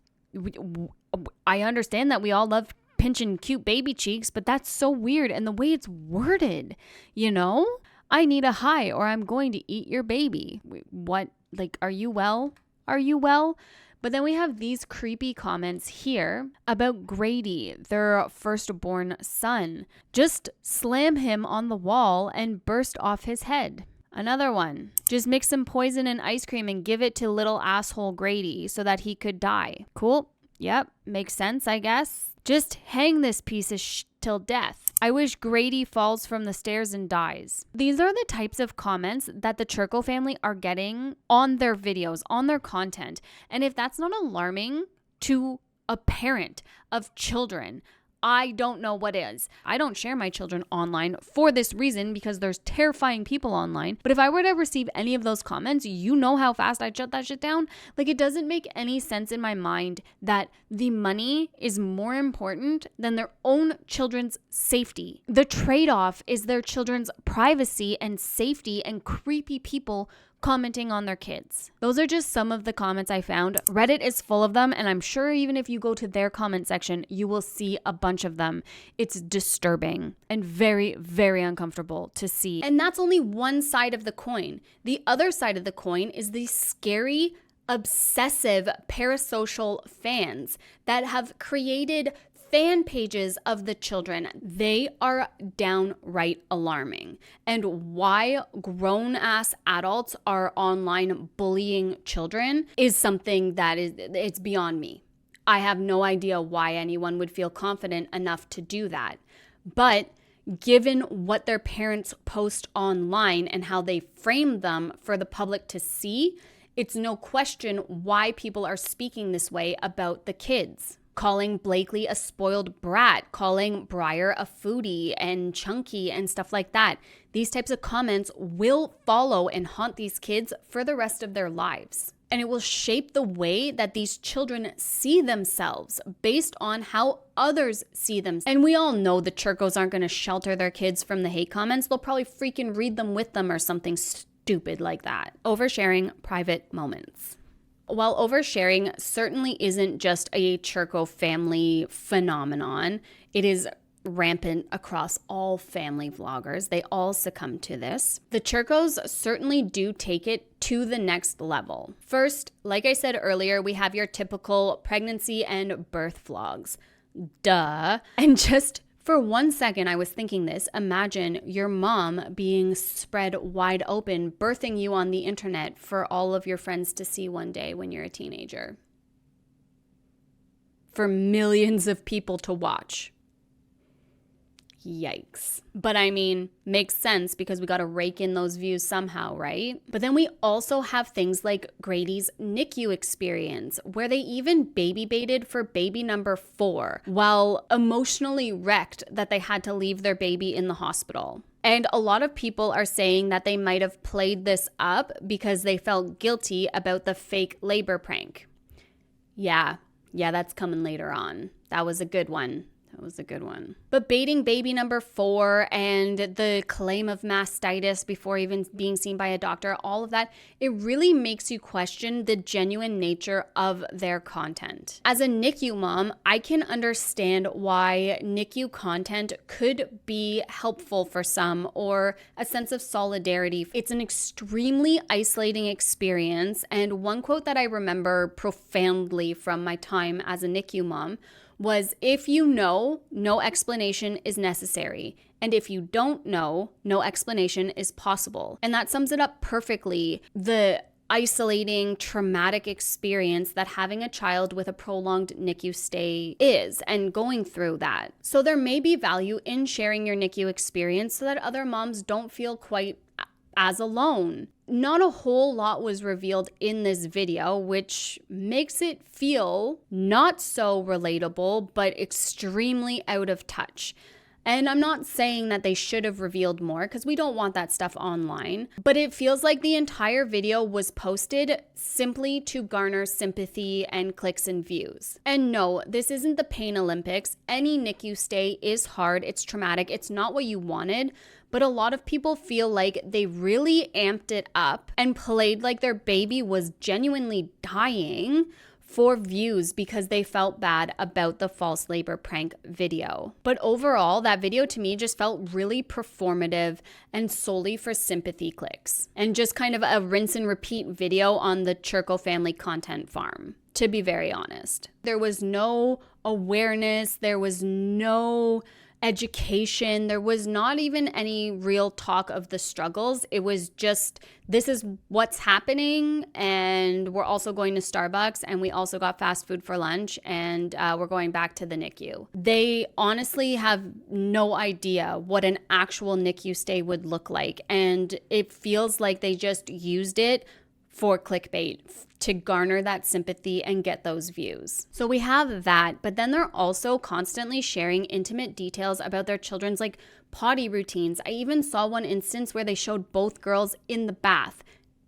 I understand that we all love pinching cute baby cheeks, but that's so weird. And the way it's worded, you know? I need a high or I'm going to eat your baby. What? Like, are you well? Are you well? But then we have these creepy comments here about Grady, their firstborn son. Just slam him on the wall and burst off his head. Another one. Just mix some poison and ice cream and give it to little asshole Grady so that he could die. Cool. Yep. Makes sense, I guess. Just hang this piece of till death. I wish Grady falls from the stairs and dies. These are the types of comments that the Churco family are getting on their videos, on their content. And if that's not alarming to a parent of children, I don't know what is. I don't share my children online for this reason because there's terrifying people online. But if I were to receive any of those comments, you know how fast I'd shut that shit down. Like, it doesn't make any sense in my mind that the money is more important than their own children's safety. The trade-off is their children's privacy and safety and creepy people commenting on their kids. Those are just some of the comments I found. Reddit is full of them, and I'm sure even if you go to their comment section, you will see a bunch of them. It's disturbing and very, very uncomfortable to see. And that's only one side of the coin. The other side of the coin is the scary, obsessive, parasocial fans that have created fan pages of the children. They are downright alarming. And why grown-ass adults are online bullying children is something that it's beyond me. I have no idea why anyone would feel confident enough to do that. But given what their parents post online and how they frame them for the public to see, it's no question why people are speaking this way about the kids. Calling Blakely a spoiled brat, calling Briar a foodie and chunky and stuff like that. These types of comments will follow and haunt these kids for the rest of their lives. And it will shape the way that these children see themselves based on how others see them. And we all know the Churcos aren't going to shelter their kids from the hate comments. They'll probably freaking read them with them or something stupid like that. Oversharing private moments. While oversharing certainly isn't just a Churco family phenomenon, it is rampant across all family vloggers. They all succumb to this. The Churcos certainly do take it to the next level. First, like I said earlier, we have your typical pregnancy and birth vlogs. Duh. And just for 1 second, I was thinking this. Imagine your mom being spread wide open, birthing you on the internet for all of your friends to see one day when you're a teenager. For millions of people to watch. Yikes. But I mean, makes sense because we got to rake in those views somehow, right? But then we also have things like Grady's NICU experience, where they even baby baited for baby number 4 while emotionally wrecked that they had to leave their baby in the hospital. And a lot of people are saying that they might have played this up because they felt guilty about the fake labor prank. Yeah, that's coming later on. That was a good one. But baiting baby number 4 and the claim of mastitis before even being seen by a doctor, all of that, it really makes you question the genuine nature of their content. As a NICU mom, I can understand why NICU content could be helpful for some or a sense of solidarity. It's an extremely isolating experience, and one quote that I remember profoundly from my time as a NICU mom was, if you know, no explanation is necessary. And if you don't know, no explanation is possible. And that sums it up perfectly. The isolating, traumatic experience that having a child with a prolonged NICU stay is, and going through that. So there may be value in sharing your NICU experience so that other moms don't feel quite as alone. Not a whole lot was revealed in this video, which makes it feel not so relatable, but extremely out of touch. And I'm not saying that they should have revealed more because we don't want that stuff online, but it feels like the entire video was posted simply to garner sympathy and clicks and views. And no, this isn't the pain Olympics. Any NICU stay is hard, it's traumatic, it's not what you wanted, but a lot of people feel like they really amped it up and played like their baby was genuinely dying for views because they felt bad about the false labor prank video. But overall, that video to me just felt really performative and solely for sympathy clicks, and just kind of a rinse and repeat video on the Churco family content farm, to be very honest. There was no awareness, there was no education, there was not even any real talk of the struggles. It was just, this is what's happening, and we're also going to Starbucks, and we also got fast food for lunch, and we're going back to the NICU. They honestly have no idea what an actual NICU stay would look like, and it feels like they just used it for clickbait to garner that sympathy and get those views. So we have that, but then they're also constantly sharing intimate details about their children's like potty routines. I even saw one instance where they showed both girls in the bath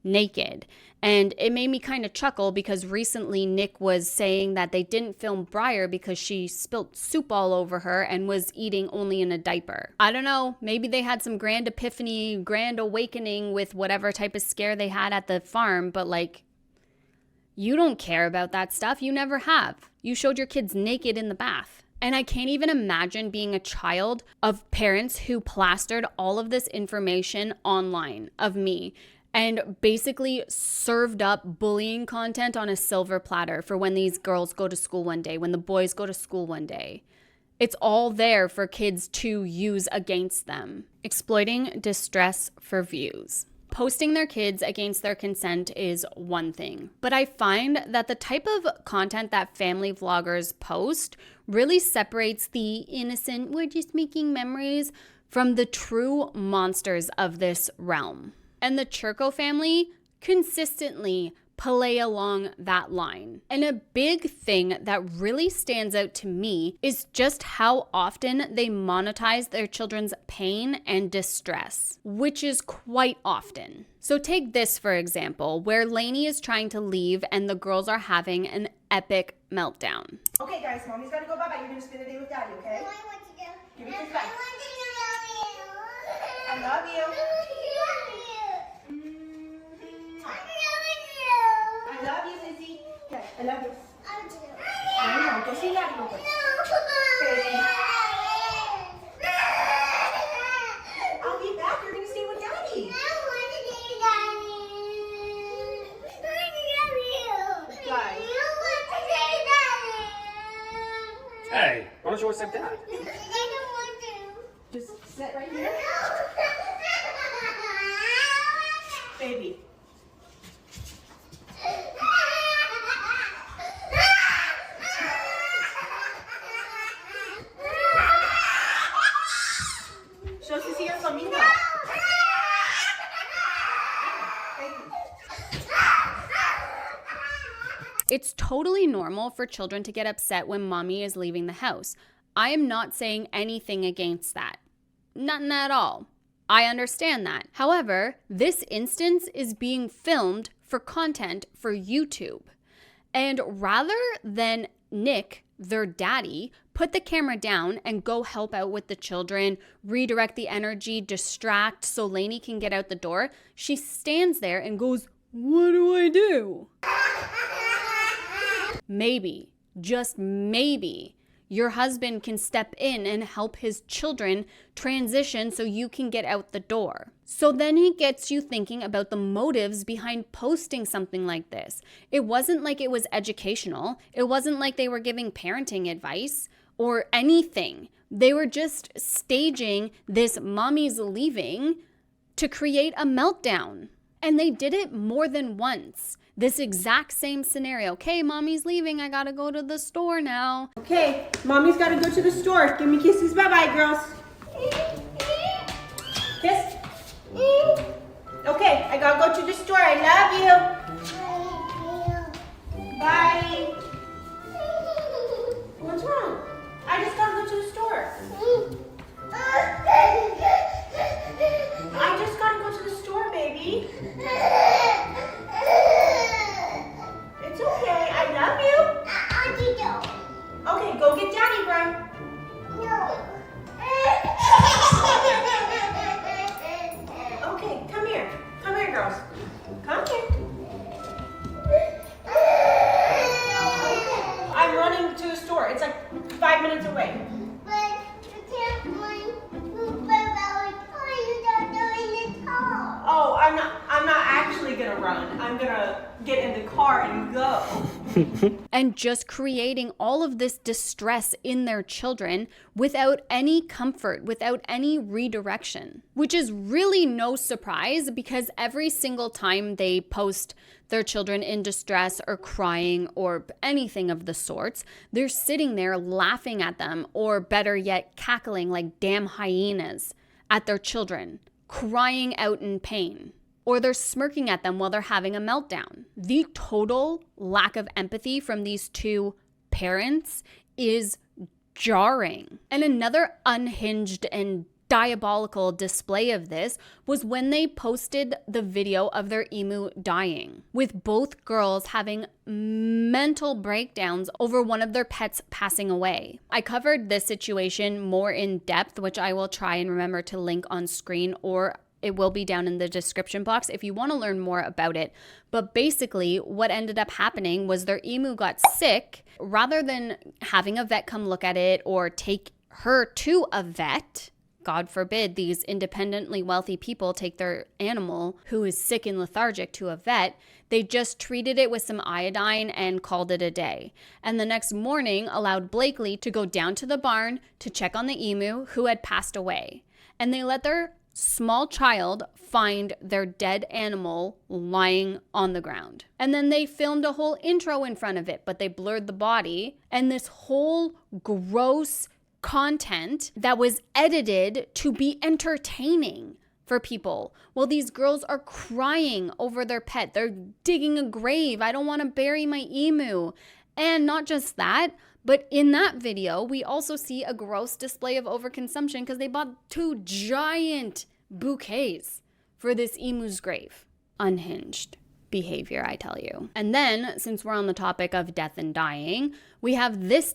naked. And it made me kind of chuckle because recently Nick was saying that they didn't film Briar because she spilt soup all over her and was eating only in a diaper. I don't know, maybe they had some grand epiphany, grand awakening with whatever type of scare they had at the farm, but like, you don't care about that stuff. You never have. You showed your kids naked in the bath. And I can't even imagine being a child of parents who plastered all of this information online of me and basically served up bullying content on a silver platter for when these girls go to school one day, when the boys go to school one day. It's all there for kids to use against them. Exploiting distress for views. Posting their kids against their consent is one thing, but I find that the type of content that family vloggers post really separates the innocent, we're just making memories, from the true monsters of this realm. And the Churco family consistently play along that line. And a big thing that really stands out to me is just how often they monetize their children's pain and distress, which is quite often. So take this for example, where Lainey is trying to leave and the girls are having an epic meltdown. Okay guys, mommy's gotta go bye-bye. You're gonna spend the day with daddy, okay? I want to go. Give me a kiss back. I love you. I love you. I love you, Sissy. Okay, I love you. I know. Go see daddy real quick. Baby. I'll be back. You're gonna stay with daddy. Guys. Hey, why don't you want to sit down? Just sit right here. Baby. It's totally normal for children to get upset when mommy is leaving the house. I am not saying anything against that. Nothing at all. I understand that. However, this instance is being filmed for content for YouTube. And rather than Nick, their daddy, put the camera down and go help out with the children, redirect the energy, distract so Lainey can get out the door, she stands there and goes, "What do I do?" Maybe, just maybe, your husband can step in and help his children transition so you can get out the door. So then he gets you thinking about the motives behind posting something like this. It wasn't like it was educational. It wasn't like they were giving parenting advice or anything. They were just staging this mommy's leaving to create a meltdown. And they did it more than once. This exact same scenario. Okay, mommy's leaving. I gotta go to the store now. Okay, mommy's gotta go to the store. Give me kisses. Bye-bye, girls. Kiss. Okay, I gotta go to the store. I love you. Bye. What's wrong? I just gotta go to the store. I just gotta go to the store, baby. It's okay. I love you. Okay, go get daddy, Brian. No. Okay, come here. Come here, girls. Come here. Okay. I'm running to the store. It's like 5 minutes away. Oh, I'm not actually gonna run. I'm gonna get in the car and go. And just creating all of this distress in their children without any comfort, without any redirection, which is really no surprise because every single time they post their children in distress or crying or anything of the sorts, they're sitting there laughing at them, or better yet, cackling like damn hyenas at their children, crying out in pain, or they're smirking at them while they're having a meltdown. The total lack of empathy from these two parents is jarring. And another unhinged and diabolical display of this was when they posted the video of their emu dying, with both girls having mental breakdowns over one of their pets passing away. I covered this situation more in depth, which I will try and remember to link on screen, or it will be down in the description box if you want to learn more about it. But basically, what ended up happening was their emu got sick. Rather than having a vet come look at it or take her to a vet, God forbid these independently wealthy people take their animal who is sick and lethargic to a vet, they just treated it with some iodine and called it a day. And the next morning allowed Blakely to go down to the barn to check on the emu who had passed away. And they let their small child find their dead animal lying on the ground. And then they filmed a whole intro in front of it, but they blurred the body. And this whole gross content that was edited to be entertaining for people. Well, these girls are crying over their pet. They're digging a grave. I don't want to bury my emu. And not just that, but in that video, we also see a gross display of overconsumption because they bought 2 giant bouquets for this emu's grave. Unhinged behavior, I tell you. And then, since we're on the topic of death and dying, we have this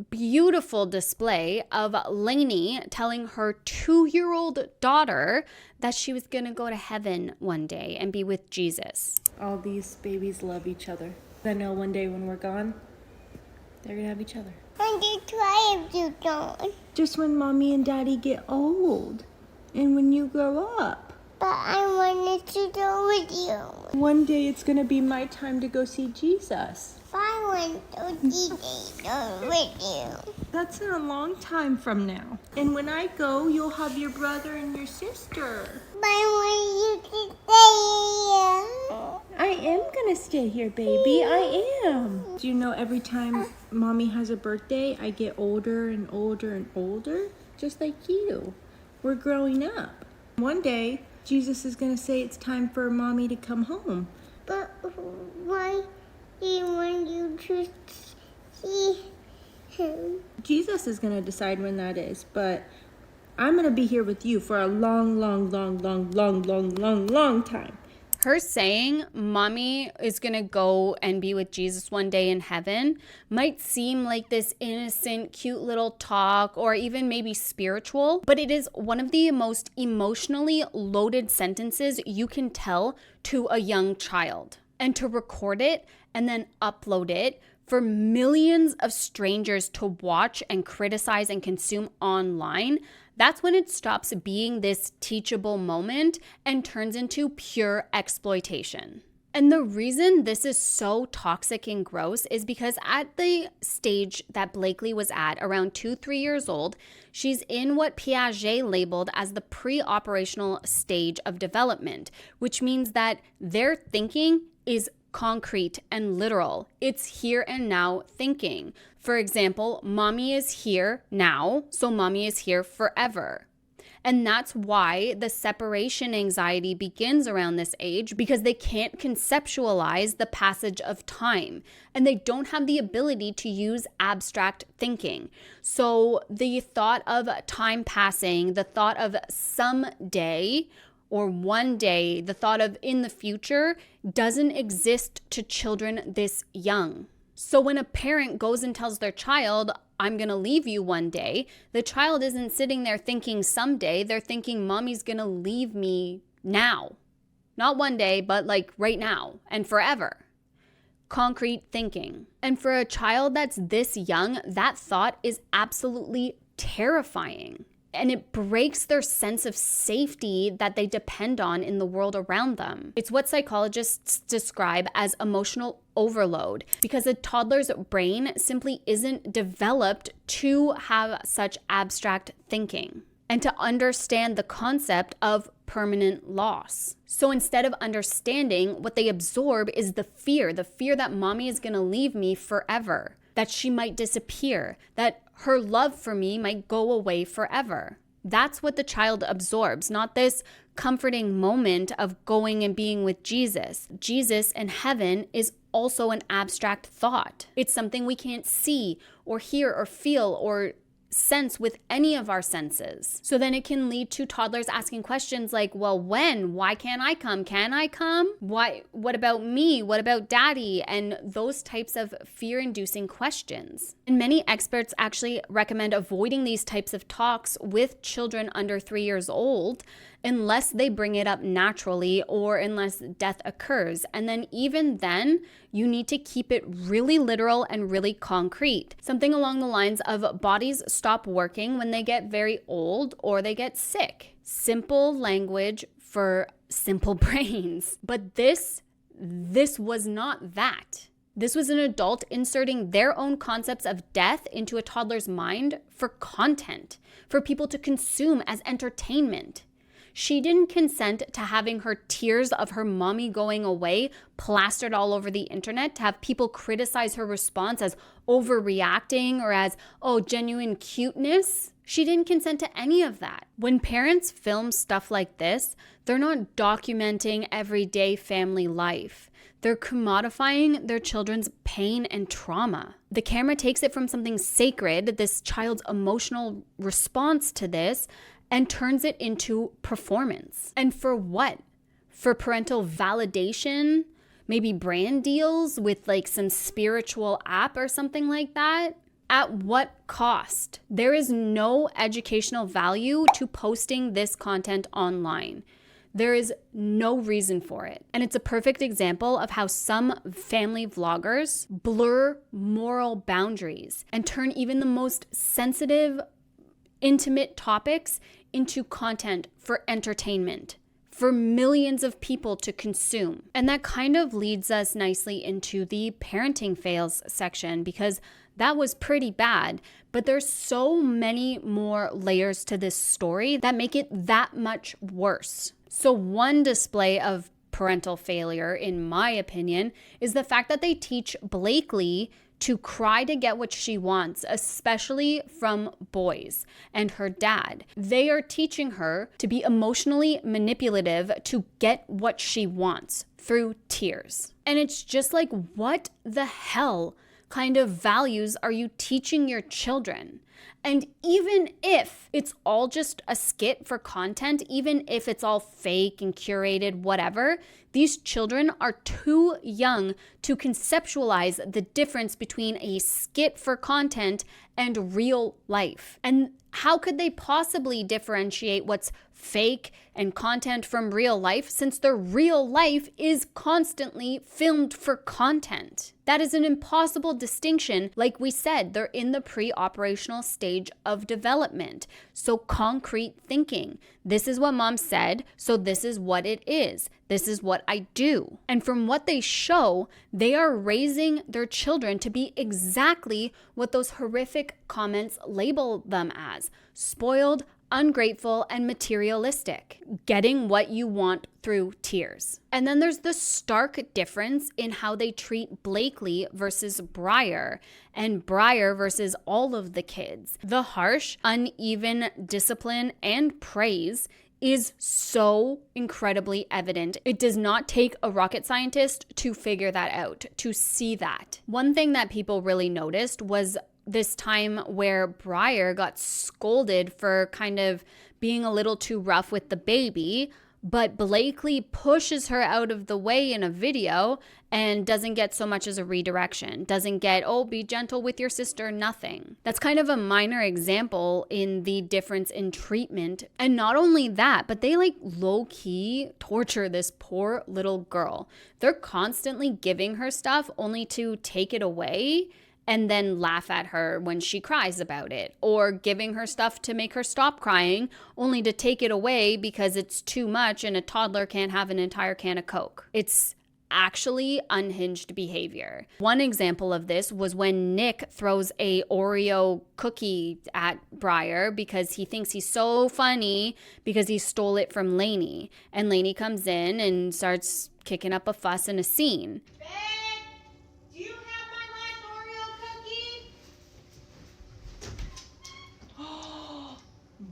beautiful display of Lainey telling her 2-year-old daughter that she was going to go to heaven one day and be with Jesus. All these babies love each other. I know one day when we're gone, they're gonna have each other. And you try if you don't. Just when mommy and daddy get old and when you grow up. But I wanted to go with you. One day it's gonna be my time to go see Jesus. I want to go with you. That's in a long time from now. And when I go, you'll have your brother and your sister. But I want you to stay here. I am gonna stay here, baby. I am. Do you know every time mommy has a birthday, I get older and older and older? Just like you. We're growing up. One day, Jesus is gonna say it's time for mommy to come home. But why do you want you to see him. Jesus is going to decide when that is, but I'm going to be here with you for a long time. Her saying mommy is gonna go and be with Jesus one day in heaven might seem like this innocent, cute little talk, or even maybe spiritual, but it is one of the most emotionally loaded sentences you can tell to a young child. And to record it and then upload it for millions of strangers to watch and criticize and consume online, that's when it stops being this teachable moment and turns into pure exploitation. And the reason this is so toxic and gross is because at the stage that Blakely was at, around 2-3 years old, she's in what Piaget labeled as the pre-operational stage of development, which means that their thinking is concrete and literal. It's here and now thinking. For example, mommy is here now, so mommy is here forever. And that's why the separation anxiety begins around this age, because they can't conceptualize the passage of time and they don't have the ability to use abstract thinking. So the thought of time passing, the thought of someday or one day, the thought of in the future doesn't exist to children this young. So when a parent goes and tells their child, I'm gonna leave you one day, the child isn't sitting there thinking someday, they're thinking mommy's gonna leave me now. Not one day, but like right now and forever. Concrete thinking. And for a child that's this young, that thought is absolutely terrifying. And it breaks their sense of safety that they depend on in the world around them. It's what psychologists describe as emotional overload, because a toddler's brain simply isn't developed to have such abstract thinking and to understand the concept of permanent loss. So instead of understanding, what they absorb is the fear that mommy is gonna leave me forever, that she might disappear, that her love for me might go away forever. That's what the child absorbs, not this comforting moment of going and being with Jesus. Jesus and heaven is also an abstract thought. It's something we can't see or hear or feel or sense with any of our senses. So then it can lead to toddlers asking questions like, well, when? Why can't I come? Can I come? Why? What about me? What about daddy? And those types of fear-inducing questions. And many experts actually recommend avoiding these types of talks with children under 3 years old unless they bring it up naturally or unless death occurs. And then even then, you need to keep it really literal and really concrete. Something along the lines of bodies stop working when they get very old or they get sick. Simple language for simple brains. But this was not that. This was an adult inserting their own concepts of death into a toddler's mind for content, for people to consume as entertainment. She didn't consent to having her tears of her mommy going away plastered all over the internet, to have people criticize her response as overreacting or as, oh, genuine cuteness. She didn't consent to any of that. When parents film stuff like this, they're not documenting everyday family life. They're commodifying their children's pain and trauma. The camera takes it from something sacred, this child's emotional response to this, and turns it into performance. And for what? For parental validation? Maybe brand deals with like some spiritual app or something like that? At what cost? There is no educational value to posting this content online. There is no reason for it. And it's a perfect example of how some family vloggers blur moral boundaries and turn even the most sensitive, intimate topics into content for entertainment, for millions of people to consume. And that kind of leads us nicely into the parenting fails section, because that was pretty bad, but there's so many more layers to this story that make it that much worse. So one display of parental failure, in my opinion, is the fact that they teach Blakely to cry to get what she wants, especially from boys and her dad. They are teaching her to be emotionally manipulative to get what she wants through tears. And it's just like, what the hell? kind of values are you teaching your children? And even if it's all just a skit for content, even if it's all fake and curated, whatever, these children are too young to conceptualize the difference between a skit for content and real life. And how could they possibly differentiate what's fake and content from real life, since their real life is constantly filmed for content? That is an impossible distinction. Like we said, they're in the pre-operational stage of development. So concrete thinking. This is what mom said, so this is what it is. This is what I do. And from what they show, they are raising their children to be exactly what those horrific comments label them as: spoiled, ungrateful, and materialistic, getting what you want through tears. And then there's the stark difference in how they treat Blakely versus Briar, and Briar versus all of the kids. The harsh, uneven discipline and praise is so incredibly evident. It does not take a rocket scientist to figure that out, to see that. One thing that people really noticed was this time where Briar got scolded for kind of being a little too rough with the baby, but Blakely pushes her out of the way in a video and doesn't get so much as a redirection. Doesn't get, oh, be gentle with your sister, nothing. That's kind of a minor example in the difference in treatment. And not only that, but they like low-key torture this poor little girl. They're constantly giving her stuff only to take it away and then laugh at her when she cries about it, or giving her stuff to make her stop crying, only to take it away because it's too much and a toddler can't have an entire can of Coke. It's actually unhinged behavior. One example of this was when Nick throws a Oreo cookie at Briar because he thinks he's so funny because he stole it from Lainey. And Lainey comes in and starts kicking up a fuss and a scene.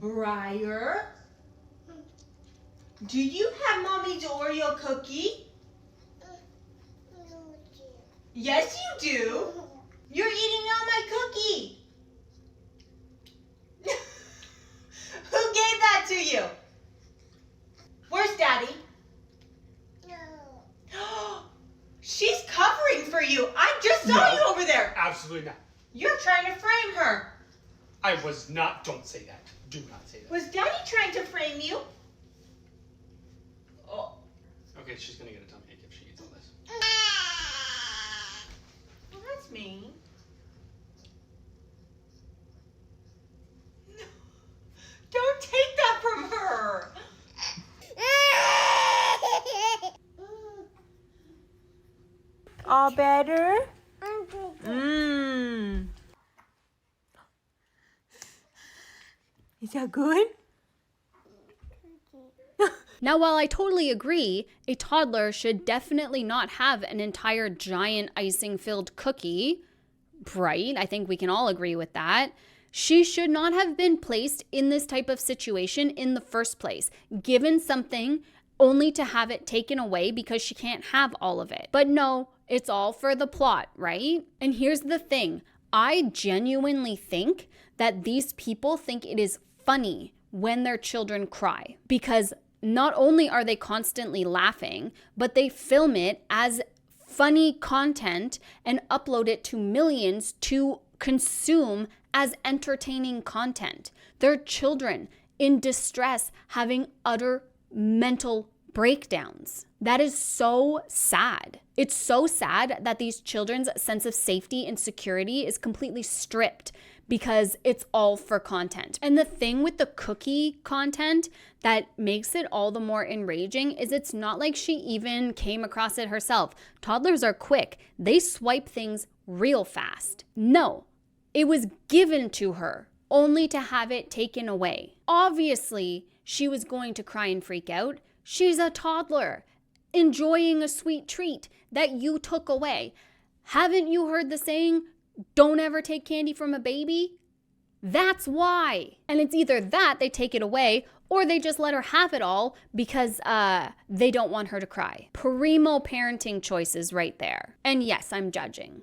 Briar, do you have mommy's Oreo cookie? Yes, you do. You're eating all my cookie. Who gave that to you? Where's Daddy? No. She's covering for you. I just saw you over there. Absolutely not. You're trying to frame her. I was not. Don't say that. Do not say that. Was Daddy trying to frame you? Oh. Okay, she's gonna get a tummy ache if she eats all this. Well, that's mean. No. Don't take that from her. All better? Is that good? Now, while I totally agree, a toddler should definitely not have an entire giant icing-filled cookie, right? I think we can all agree with that. She should not have been placed in this type of situation in the first place, given something only to have it taken away because she can't have all of it. But no, it's all for the plot, right? And here's the thing. I genuinely think that these people think it is funny when their children cry, because not only are they constantly laughing, but they film it as funny content and upload it to millions to consume as entertaining content. They're children in distress having utter mental breakdowns. That is so sad. It's so sad that these children's sense of safety and security is completely stripped because it's all for content. And the thing with the cookie content that makes it all the more enraging is it's not like she even came across it herself. Toddlers are quick. They swipe things real fast. No, it was given to her only to have it taken away. Obviously, she was going to cry and freak out. She's a toddler enjoying a sweet treat that you took away. Haven't you heard the saying, don't ever take candy from a baby? That's why. And it's either that they take it away or they just let her have it all because they don't want her to cry. Primo parenting choices right there. And yes, I'm judging.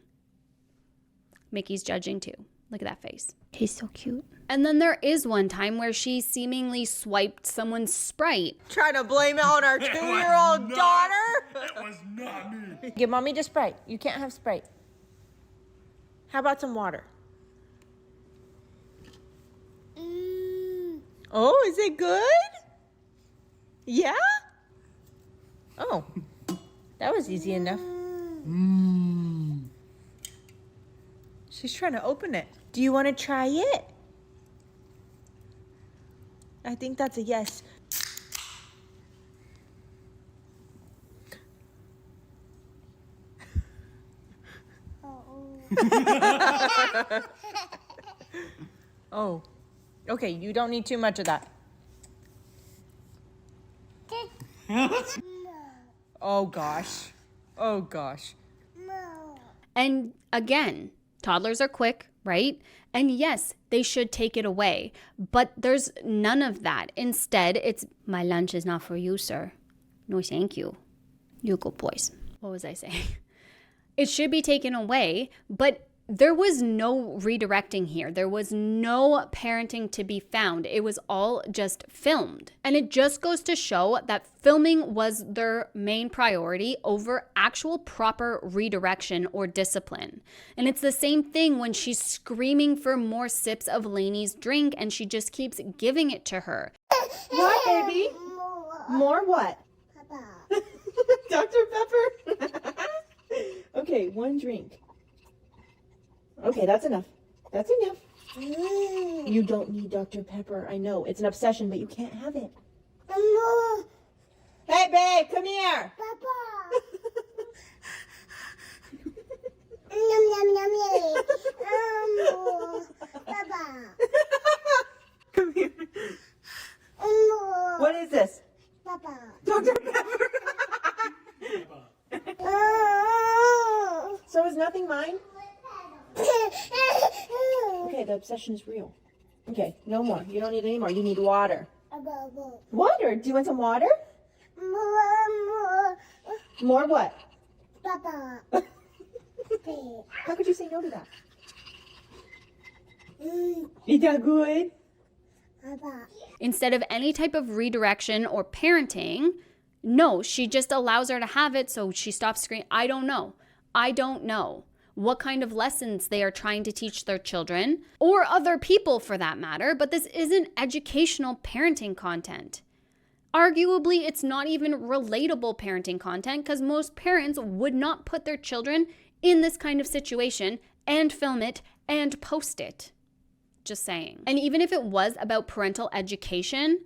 Mickey's judging too. Look at that face. He's so cute. And then there is one time where she seemingly swiped someone's Sprite. Trying to blame it on our 2-year-old daughter? It was not me. Give mommy the Sprite. You can't have Sprite. How about some water? Oh, is it good? Yeah? Oh, that was easy enough. She's trying to open it. Do you want to try it? I think that's a yes. Oh, okay, you don't need too much of that. Oh gosh. Oh gosh. And again, toddlers are quick, right? And yes, they should take it away. But there's none of that. Instead, it's, my lunch is not for you, sir. No, thank you. You good boys. What was I saying? It should be taken away, but there was no redirecting here. There was no parenting to be found. It was all just filmed. And it just goes to show that filming was their main priority over actual proper redirection or discipline. And it's the same thing when she's screaming for more sips of Lainey's drink and she just keeps giving it to her. What, baby? More what? Dr. Pepper? Okay, one drink. Okay, that's enough. That's enough. You don't need Dr. Pepper. I know, it's an obsession, but you can't have it. Hey, babe, come here. Come here. What is this? Dr. Pepper. So is nothing mine? Okay, the obsession is real. Okay, no more. You don't need any more. You need water. Water? Do you want some water? More what? How could you say no to that? Is that good? Instead of any type of redirection or parenting, no, she just allows her to have it, so she stops screaming. I don't know what kind of lessons they are trying to teach their children, or other people for that matter, but this isn't educational parenting content. Arguably, it's not even relatable parenting content because most parents would not put their children in this kind of situation and film it and post it. Just saying. And even if it was about parental education,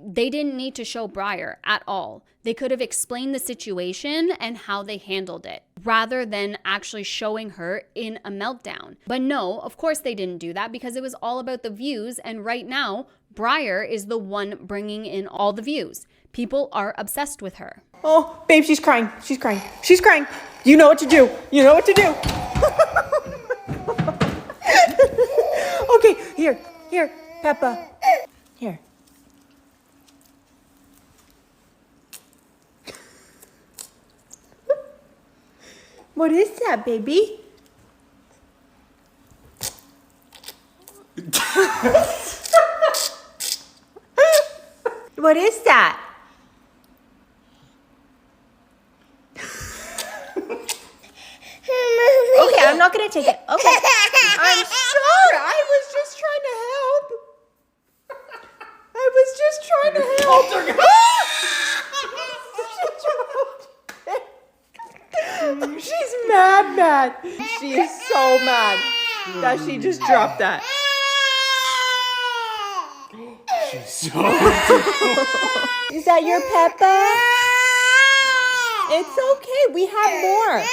they didn't need to show Briar at all. They could have explained the situation and how they handled it, rather than actually showing her in a meltdown. But no, of course they didn't do that because it was all about the views, and right now, Briar is the one bringing in all the views. People are obsessed with her. Oh, babe, she's crying. She's crying. She's crying. You know what to do. You know what to do. Okay, here, Peppa. Here. What is that, baby? What is that? Okay, I'm not gonna take it. Okay. I'm sorry. I was just trying to help. She's mad. She is so mad that she just dropped that. She's so Is that your Peppa? It's okay. We have more.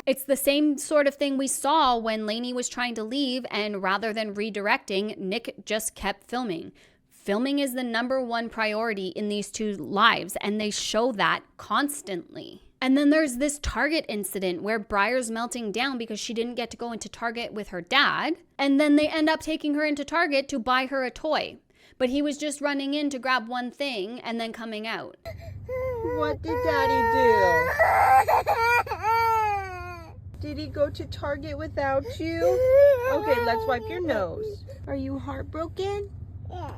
It's the same sort of thing we saw when Lainey was trying to leave, and rather than redirecting, Nick just kept filming. Filming is the #1 priority in these two lives, and they show that constantly. And then there's this Target incident where Briar's melting down because she didn't get to go into Target with her dad, and then they end up taking her into Target to buy her a toy. But he was just running in to grab one thing and then coming out. What did Daddy do? Did he go to Target without you? Okay, let's wipe your nose. Are you heartbroken? Yes.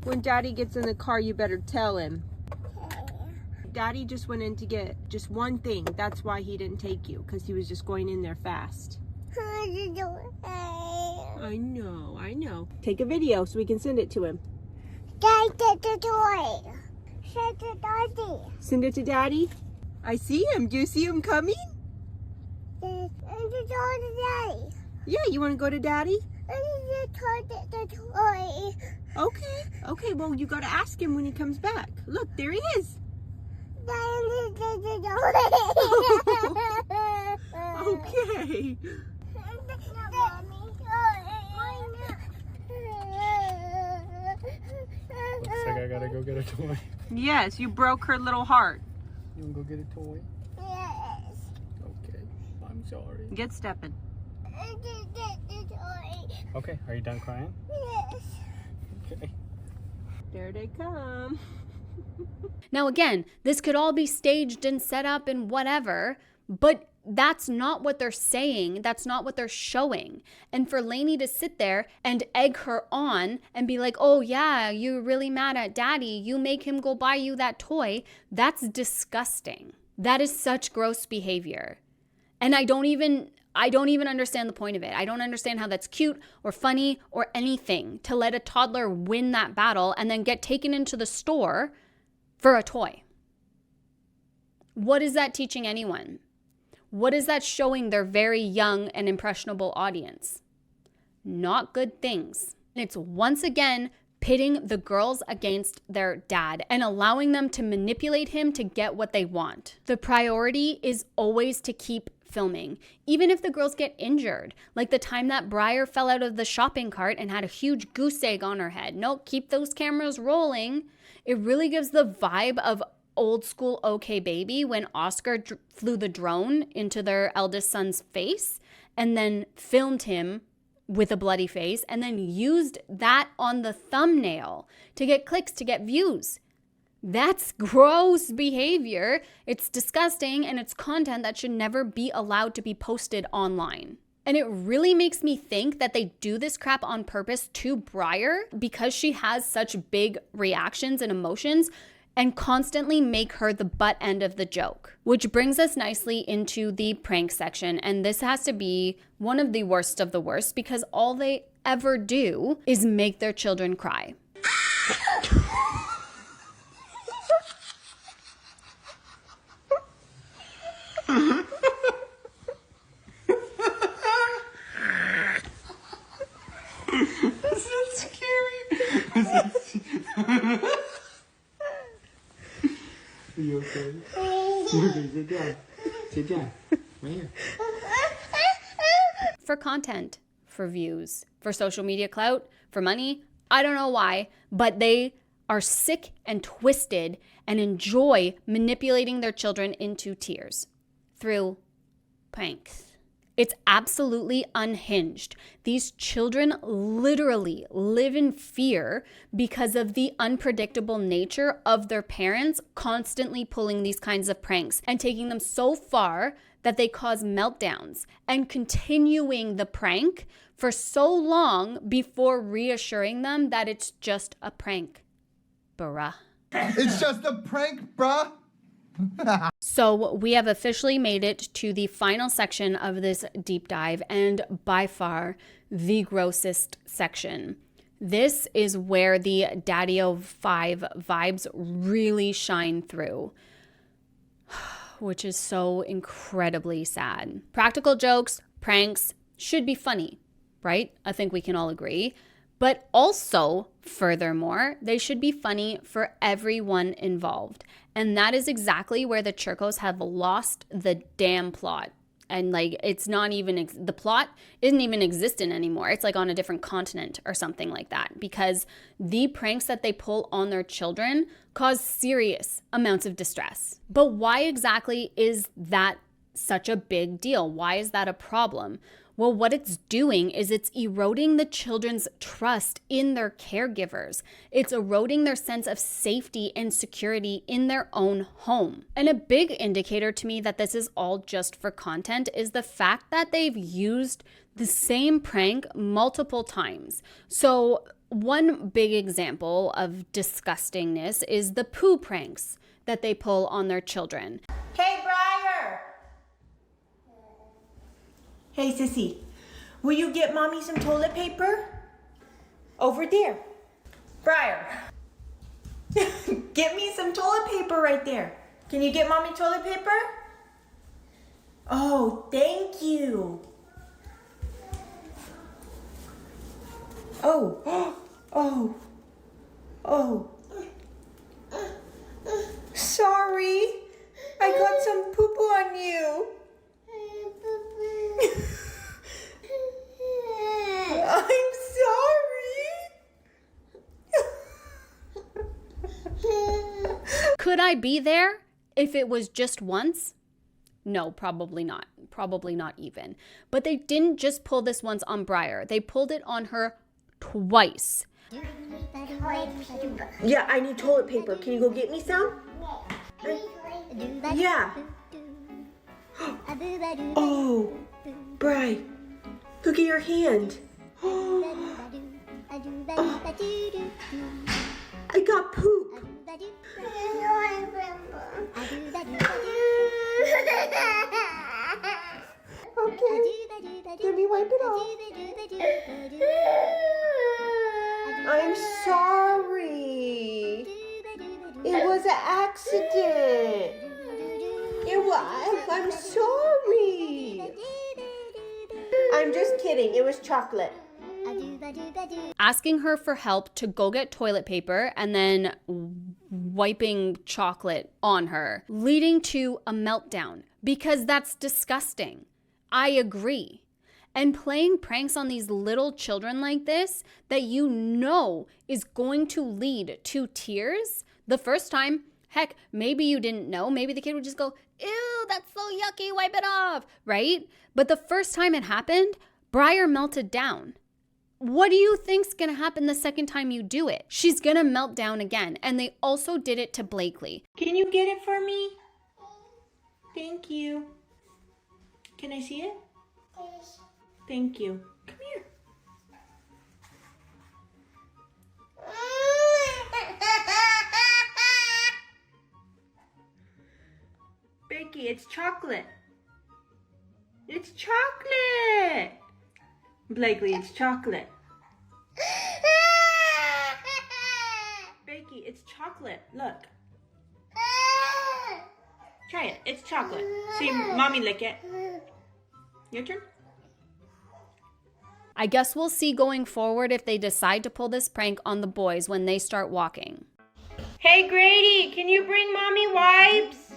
When Daddy gets in the car, you better tell him. Daddy just went in to get just one thing. That's why he didn't take you, because he was just going in there fast. I know. Take a video so we can send it to him. Dad, get the toy. Send it to Daddy. Send it to Daddy? I see him. Do you see him coming? Yes. And the toy to Daddy. Yeah, you want to go to Daddy? And the toy. Okay, well, you got to ask him when he comes back. Look, there he is. Okay. Looks like I gotta go get a toy. Yes, you broke her little heart. You wanna go get a toy? Yes. Okay, I'm sorry. Get stepping. Okay, are you done crying? Yes. Okay. There they come. Now again, this could all be staged and set up and whatever, but that's not what they're saying. That's not what they're showing. And for Lainey to sit there and egg her on and be like, oh yeah, you're really mad at Daddy. You make him go buy you that toy. That's disgusting. That is such gross behavior. And I don't even understand the point of it. I don't understand how that's cute or funny or anything to let a toddler win that battle and then get taken into the store for a toy. What is that teaching anyone? What is that showing their very young and impressionable audience? Not good things. It's once again pitting the girls against their dad and allowing them to manipulate him to get what they want. The priority is always to keep filming, even if the girls get injured, like the time that Briar fell out of the shopping cart and had a huge goose egg on her head. Nope, keep those cameras rolling. It really gives the vibe of old school OK Baby when Oscar flew the drone into their eldest son's face and then filmed him with a bloody face and then used that on the thumbnail to get clicks, to get views. That's gross behavior. It's disgusting, and it's content that should never be allowed to be posted online. And it really makes me think that they do this crap on purpose to Briar because she has such big reactions and emotions and constantly make her the butt end of the joke. Which brings us nicely into the prank section. And this has to be one of the worst of the worst because all they ever do is make their children cry. Is that scary? Are you okay? You're okay. Sit down. Sit down. Right here. For content, for views, for social media clout, for money, I don't know why, but they are sick and twisted and enjoy manipulating their children into tears through pranks. It's absolutely unhinged. These children literally live in fear because of the unpredictable nature of their parents constantly pulling these kinds of pranks and taking them so far that they cause meltdowns and continuing the prank for so long before reassuring them that it's just a prank. Bruh. It's just a prank, bruh. So we have officially made it to the final section of this deep dive, and by far the grossest section. This is where the Daddy-O 5 vibes really shine through, which is so incredibly sad. Practical jokes, pranks should be funny, right? I think we can all agree. But also, furthermore, they should be funny for everyone involved. And that is exactly where the Churcos have lost the damn plot. And like, it's not even, the plot isn't even existent anymore. It's like on a different continent or something like that. Because the pranks that they pull on their children cause serious amounts of distress. But why exactly is that such a big deal? Why is that a problem? Well, what it's doing is it's eroding the children's trust in their caregivers. It's eroding their sense of safety and security in their own home. And a big indicator to me that this is all just for content is the fact that they've used the same prank multiple times. So one big example of disgustingness is the poo pranks that they pull on their children. Hey, Briar! Hey, Sissy, will you get Mommy some toilet paper? Over there. Briar, get me some toilet paper right there. Can you get Mommy toilet paper? Oh, thank you. Oh, oh. Sorry, I got some poo-poo on you. I'm sorry. Could I be there if it was just once? No, probably not. Probably not even. But they didn't just pull this once on Briar. They pulled it on her twice. Yeah, I need toilet paper. Can you go get me some? Yeah. Oh, Bri, look at your hand. I got poop. Okay, let me wipe it off. I'm sorry. It was an accident. I'm sorry. I'm just kidding. It was chocolate. Asking her for help to go get toilet paper and then wiping chocolate on her, leading to a meltdown because that's disgusting. I agree. And playing pranks on these little children like this that you know is going to lead to tears the first time, heck, maybe you didn't know. Maybe the kid would just go, ew, that's so yucky, wipe it off, right? But the first time it happened, Briar melted down. What do you think's gonna happen the second time you do it? She's gonna melt down again. And they also did it to Blakely. Can you get it for me? Thank you. Can I see it? Thank you. Come here. Becky, it's chocolate. It's chocolate. Blakely, it's chocolate. Becky, it's chocolate. Look. Try it. It's chocolate. See, Mommy lick it. Your turn. I guess we'll see going forward if they decide to pull this prank on the boys when they start walking. Hey, Grady, can you bring Mommy wipes?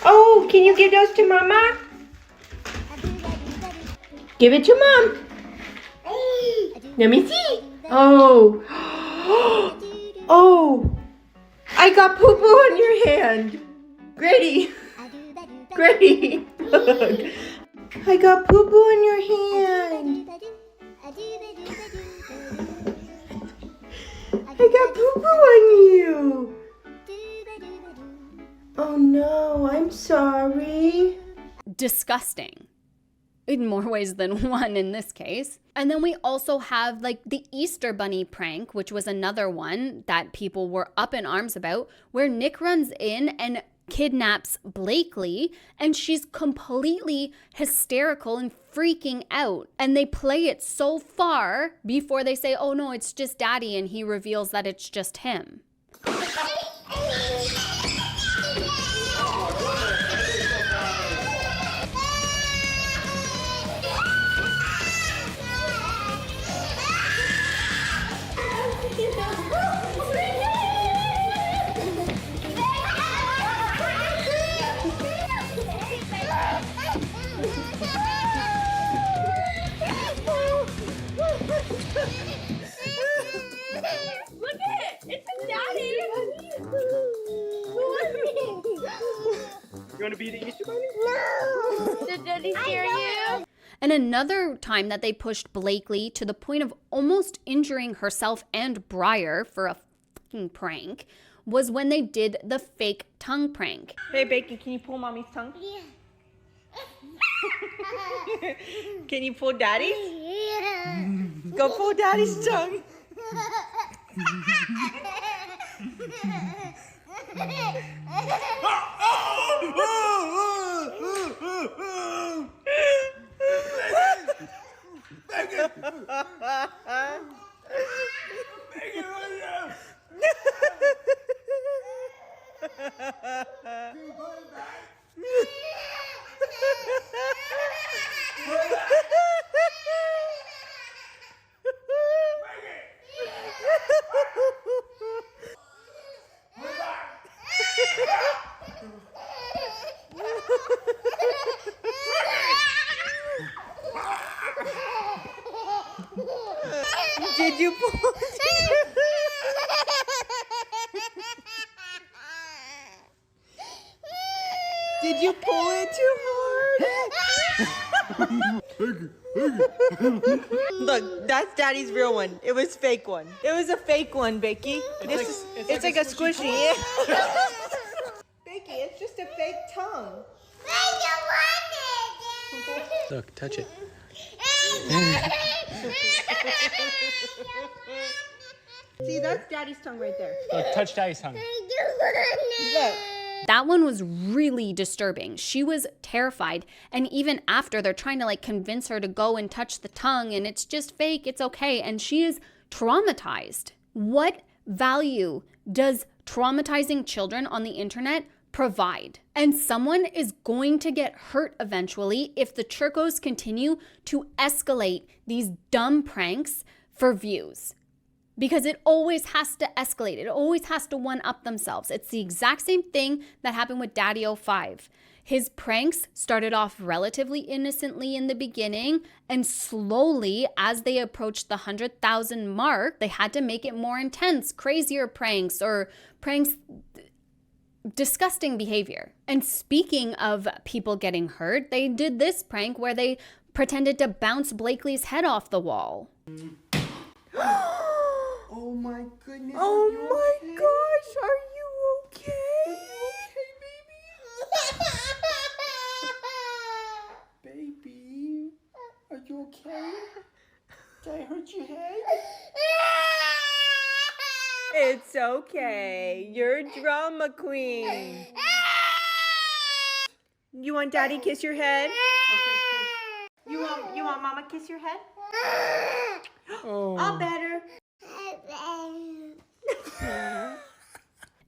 Oh, can you give those to Mama? Give it to Mom. Let me see. Oh. Oh. I got poo-poo on your hand. Grady. Grady. Look. I got poo-poo on your hand. I got poo-poo on you. Oh no, I'm sorry. Disgusting. In more ways than one in this case. And then we also have like the Easter Bunny prank, which was another one that people were up in arms about, where Nick runs in and kidnaps Blakely and she's completely hysterical and freaking out. And they play it so far before they say, oh no, it's just Daddy, and he reveals that it's just him. No. Did Daddy scare you? And another time that they pushed Blakely to the point of almost injuring herself and Briar for a fucking prank was when they did the fake tongue prank. Hey, Bakey, can you pull Mommy's tongue? Yeah. Can you pull Daddy's? Yeah. Go pull Daddy's tongue. Did you pull it? Did you pull it too hard? Look, that's Daddy's real one. It was fake one. It was a fake one, Bakey. It's like a squishy. Bakey, it's just a fake tongue. Look, touch it. See, that's Daddy's tongue right there. Look, touch Daddy's tongue. Look. That one was really disturbing. She was terrified. And even after, they're trying to like convince her to go and touch the tongue and it's just fake, it's okay. And she is traumatized. What value does traumatizing children on the internet provide? And someone is going to get hurt eventually if the Churcos continue to escalate these dumb pranks for views. Because it always has to escalate. It always has to one-up themselves. It's the exact same thing that happened with Daddy05. His pranks started off relatively innocently in the beginning, and slowly, as they approached the 100,000 mark, they had to make it more intense, crazier pranks, or pranks, disgusting behavior. And speaking of people getting hurt, they did this prank where they pretended to bounce Blakely's head off the wall. Oh my goodness. Oh my gosh, are you okay? Baby, are you okay? Did I hurt your head? It's okay. You're a drama queen. You want Daddy kiss your head? You want Mama kiss your head? Oh. All better.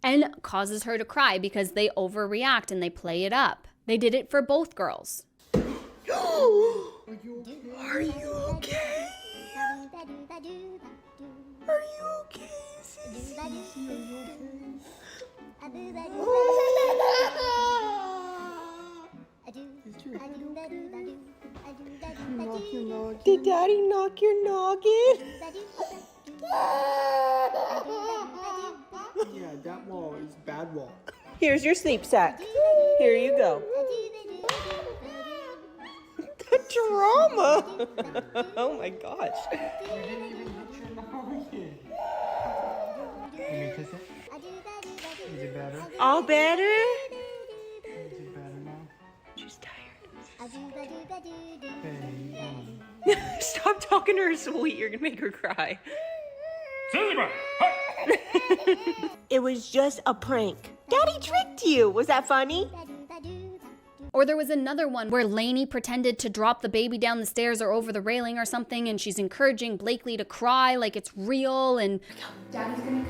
And causes her to cry because they overreact and they play it up. They did it for both girls. Are you okay? Are you okay? Did Daddy knock your noggin? Yeah, that wall is bad wall. Here's your sleep sack. Here you go. The drama. Oh my gosh. You didn't even hit your noggin. Let me kiss it. Is it better? All better? Is it better now? She's tired. Baby. Stop talking to her sweet. You're gonna make her cry. It was just a prank. Daddy tricked you. Was that funny? Or there was another one where Lainey pretended to drop the baby down the stairs or over the railing or something, and she's encouraging Blakely to cry like it's real, and Daddy's gonna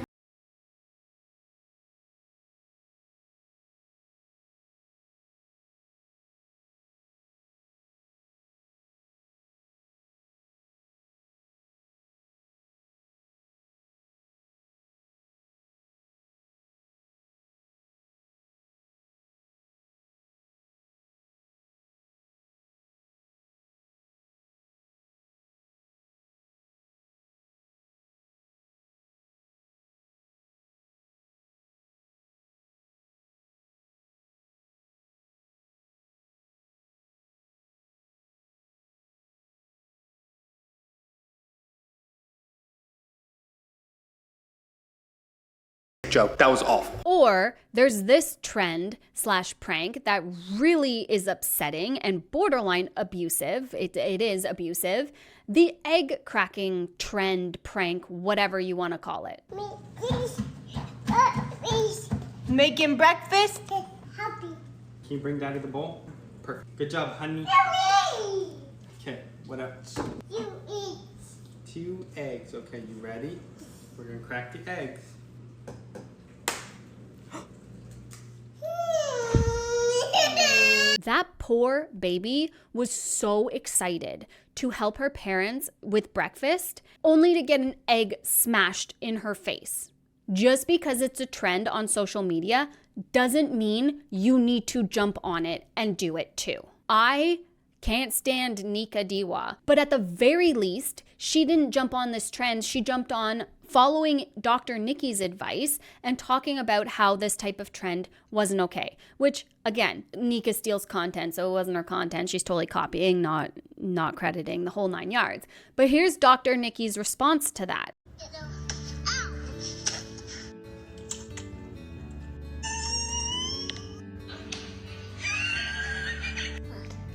joke. That was awful. Or there's this trend / prank that really is upsetting and borderline abusive. It is abusive. The egg cracking trend, prank, whatever you want to call it. Making breakfast? Can you bring Daddy the bowl? Perfect. Good job, honey. Okay, what else? You eat. 2 eggs. Okay, you ready? We're gonna crack the eggs. That poor baby was so excited to help her parents with breakfast, only to get an egg smashed in her face. Just because it's a trend on social media doesn't mean you need to jump on it and do it too. I can't stand Nika Diwa, but at the very least, she didn't jump on this trend. She jumped on following Dr. Nikki's advice and talking about how this type of trend wasn't okay, which again, Nika steals content, so it wasn't her content. She's totally copying, not crediting, the whole 9 yards. But here's Dr. Nikki's response to that.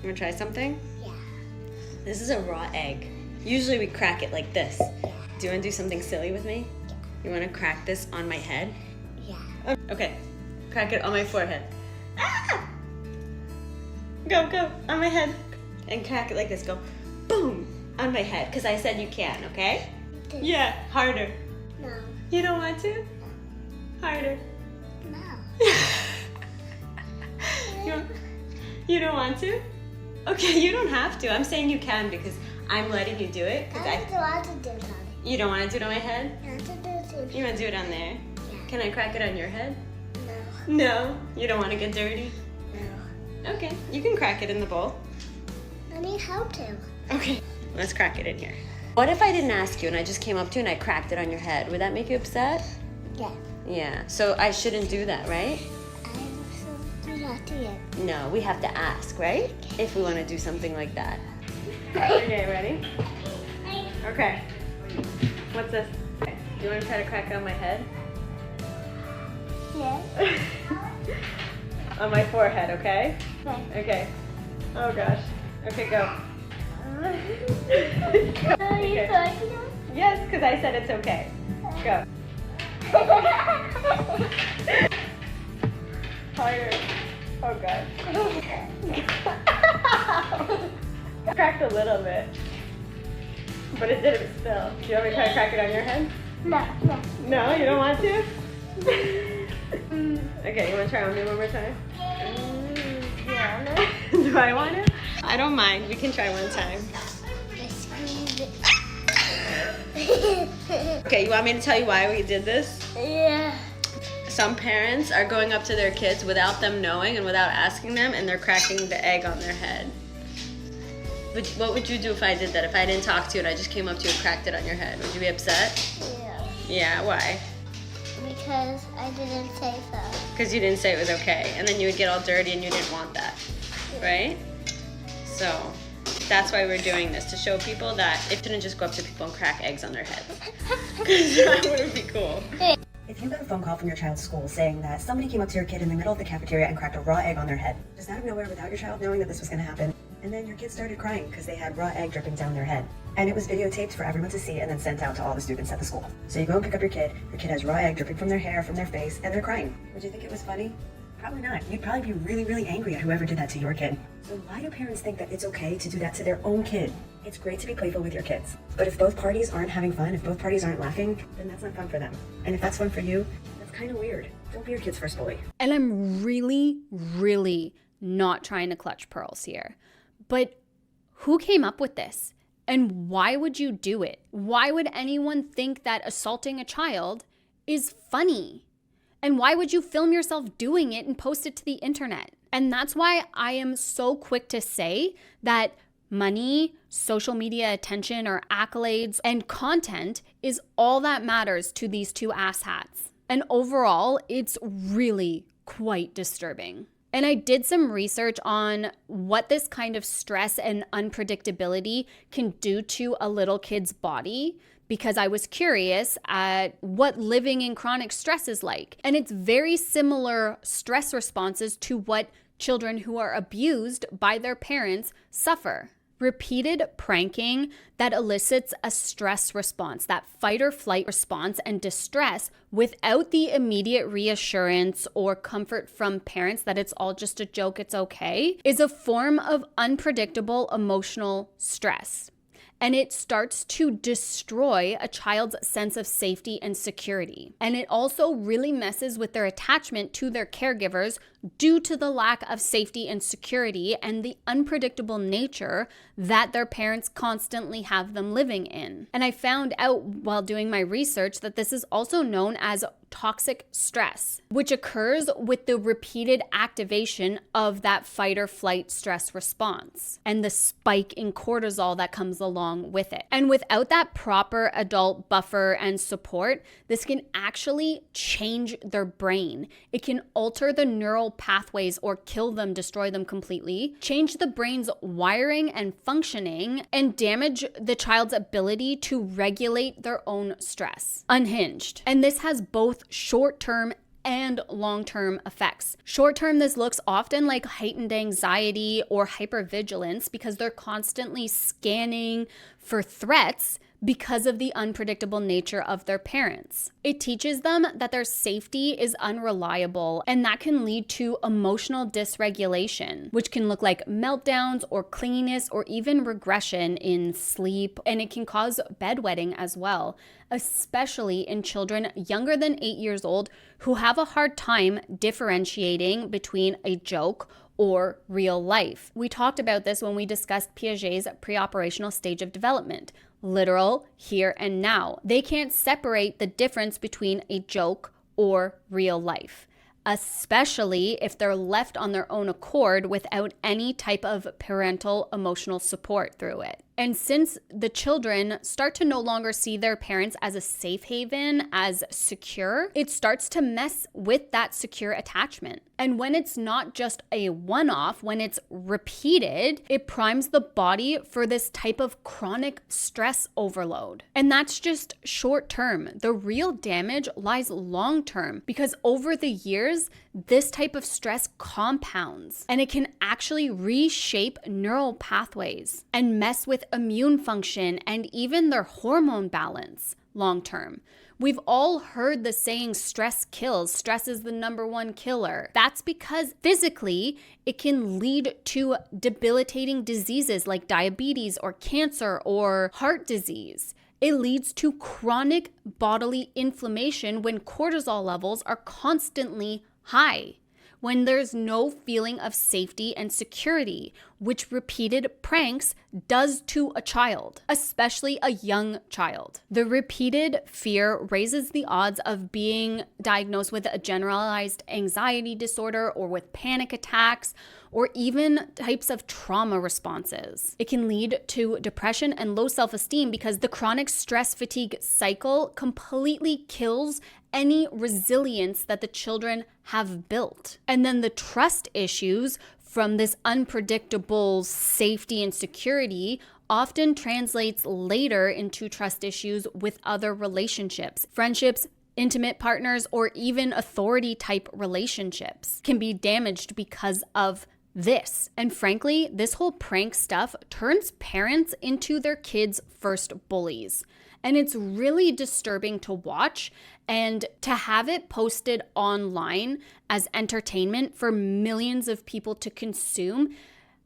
You wanna try something? Yeah. This is a raw egg. Usually we crack it like this. Do you wanna do something silly with me? Yeah. You wanna crack this on my head? Yeah. Okay, crack it on my forehead. Ah! Go, on my head. And crack it like this, go boom, on my head, because I said you can, okay? This. Yeah, harder. No. You don't want to? Harder. No. You don't want to? Okay, you don't have to. I'm saying you can because I'm letting you do it. I don't want to do that. You don't want to do it on my head? I want to do it. You want to do it on there? Yeah. Can I crack it on your head? No. No. You don't want to get dirty? No. Okay, you can crack it in the bowl. I need help too. Okay, let's crack it in here. What if I didn't ask you and I just came up to you and I cracked it on your head? Would that make you upset? Yeah. Yeah, so I shouldn't do that, right? I do not do it. No, we have to ask, right? If we want to do something like that. Okay, ready? Okay. What's this? Okay. Do you want to try to crack it on my head? Yeah. On my forehead, okay? Okay. Okay. Oh gosh. Okay, go. Are you Okay. going to? Yes, because I said it's okay. Go. Harder. Oh god. Cracked a little bit. But it didn't spill. Do you want me to try to crack it on your head? No, no. No, you don't want to? Okay, you want to try on me one more time? Yeah. Do I want to? I don't mind. We can try one time. Okay, you want me to tell you why we did this? Yeah. Some parents are going up to their kids without them knowing and without asking them, and they're cracking the egg on their head. But what would you do if I did that? If I didn't talk to you and I just came up to you and cracked it on your head? Would you be upset? Yeah. Yeah, why? Because I didn't say so. Because you didn't say it was okay, and then you would get all dirty and you didn't want that, right? So that's why we're doing this, to show people that it shouldn't just go up to people and crack eggs on their heads. Because that wouldn't be cool. If you got a phone call from your child's school saying that somebody came up to your kid in the middle of the cafeteria and cracked a raw egg on their head, just out of nowhere without your child knowing that this was going to happen, and then your kid started crying because they had raw egg dripping down their head, and it was videotaped for everyone to see and then sent out to all the students at the school. So you go and pick up your kid has raw egg dripping from their hair, from their face, and they're crying. Would you think it was funny? Probably not. You'd probably be really, really angry at whoever did that to your kid. So why do parents think that it's okay to do that to their own kid? It's great to be playful with your kids, but if both parties aren't having fun, if both parties aren't laughing, then that's not fun for them. And if that's fun for you, that's kind of weird. Don't be your kid's first bully. And I'm really, really not trying to clutch pearls here. But who came up with this? And why would you do it? Why would anyone think that assaulting a child is funny? And why would you film yourself doing it and post it to the internet? And that's why I am so quick to say that money, social media attention or accolades, and content is all that matters to these two asshats. And overall, it's really quite disturbing. And I did some research on what this kind of stress and unpredictability can do to a little kid's body, because I was curious at what living in chronic stress is like. And it's very similar stress responses to what children who are abused by their parents suffer. Repeated pranking that elicits a stress response, that fight or flight response and distress without the immediate reassurance or comfort from parents that it's all just a joke, it's okay, is a form of unpredictable emotional stress. And it starts to destroy a child's sense of safety and security. And it also really messes with their attachment to their caregivers due to the lack of safety and security and the unpredictable nature that their parents constantly have them living in. And I found out while doing my research that this is also known as toxic stress, which occurs with the repeated activation of that fight or flight stress response and the spike in cortisol that comes along with it. And without that proper adult buffer and support, this can actually change their brain. It can alter the neural pathways or kill them, destroy them completely, change the brain's wiring and functioning, and damage the child's ability to regulate their own stress. Unhinged. And this has both short-term and long-term effects. Short-term, this looks often like heightened anxiety or hypervigilance because they're constantly scanning for threats because of the unpredictable nature of their parents. It teaches them that their safety is unreliable, and that can lead to emotional dysregulation, which can look like meltdowns or clinginess or even regression in sleep, and it can cause bedwetting as well, especially in children younger than 8 years old who have a hard time differentiating between a joke or real life. We talked about this when we discussed Piaget's pre-operational stage of development. Literal, here and now. They can't separate the difference between a joke or real life, especially if they're left on their own accord without any type of parental emotional support through it. And since the children start to no longer see their parents as a safe haven, as secure, it starts to mess with that secure attachment. And when it's not just a one-off, when it's repeated, it primes the body for this type of chronic stress overload. And that's just short-term. The real damage lies long-term because over the years, this type of stress compounds and it can actually reshape neural pathways and mess with immune function and even their hormone balance long term. We've all heard the saying stress kills. Stress is the #1 killer. That's because physically it can lead to debilitating diseases like diabetes or cancer or heart disease. It leads to chronic bodily inflammation when cortisol levels are constantly high, when there's no feeling of safety and security, which repeated pranks does to a child, especially a young child. The repeated fear raises the odds of being diagnosed with a generalized anxiety disorder or with panic attacks or even types of trauma responses. It can lead to depression and low self-esteem because the chronic stress fatigue cycle completely kills any resilience that the children have built. And then the trust issues from this unpredictable safety and security often translates later into trust issues with other relationships, friendships, intimate partners, or even authority type relationships can be damaged because of this. And frankly, this whole prank stuff turns parents into their kids' first bullies. And it's really disturbing to watch and to have it posted online as entertainment for millions of people to consume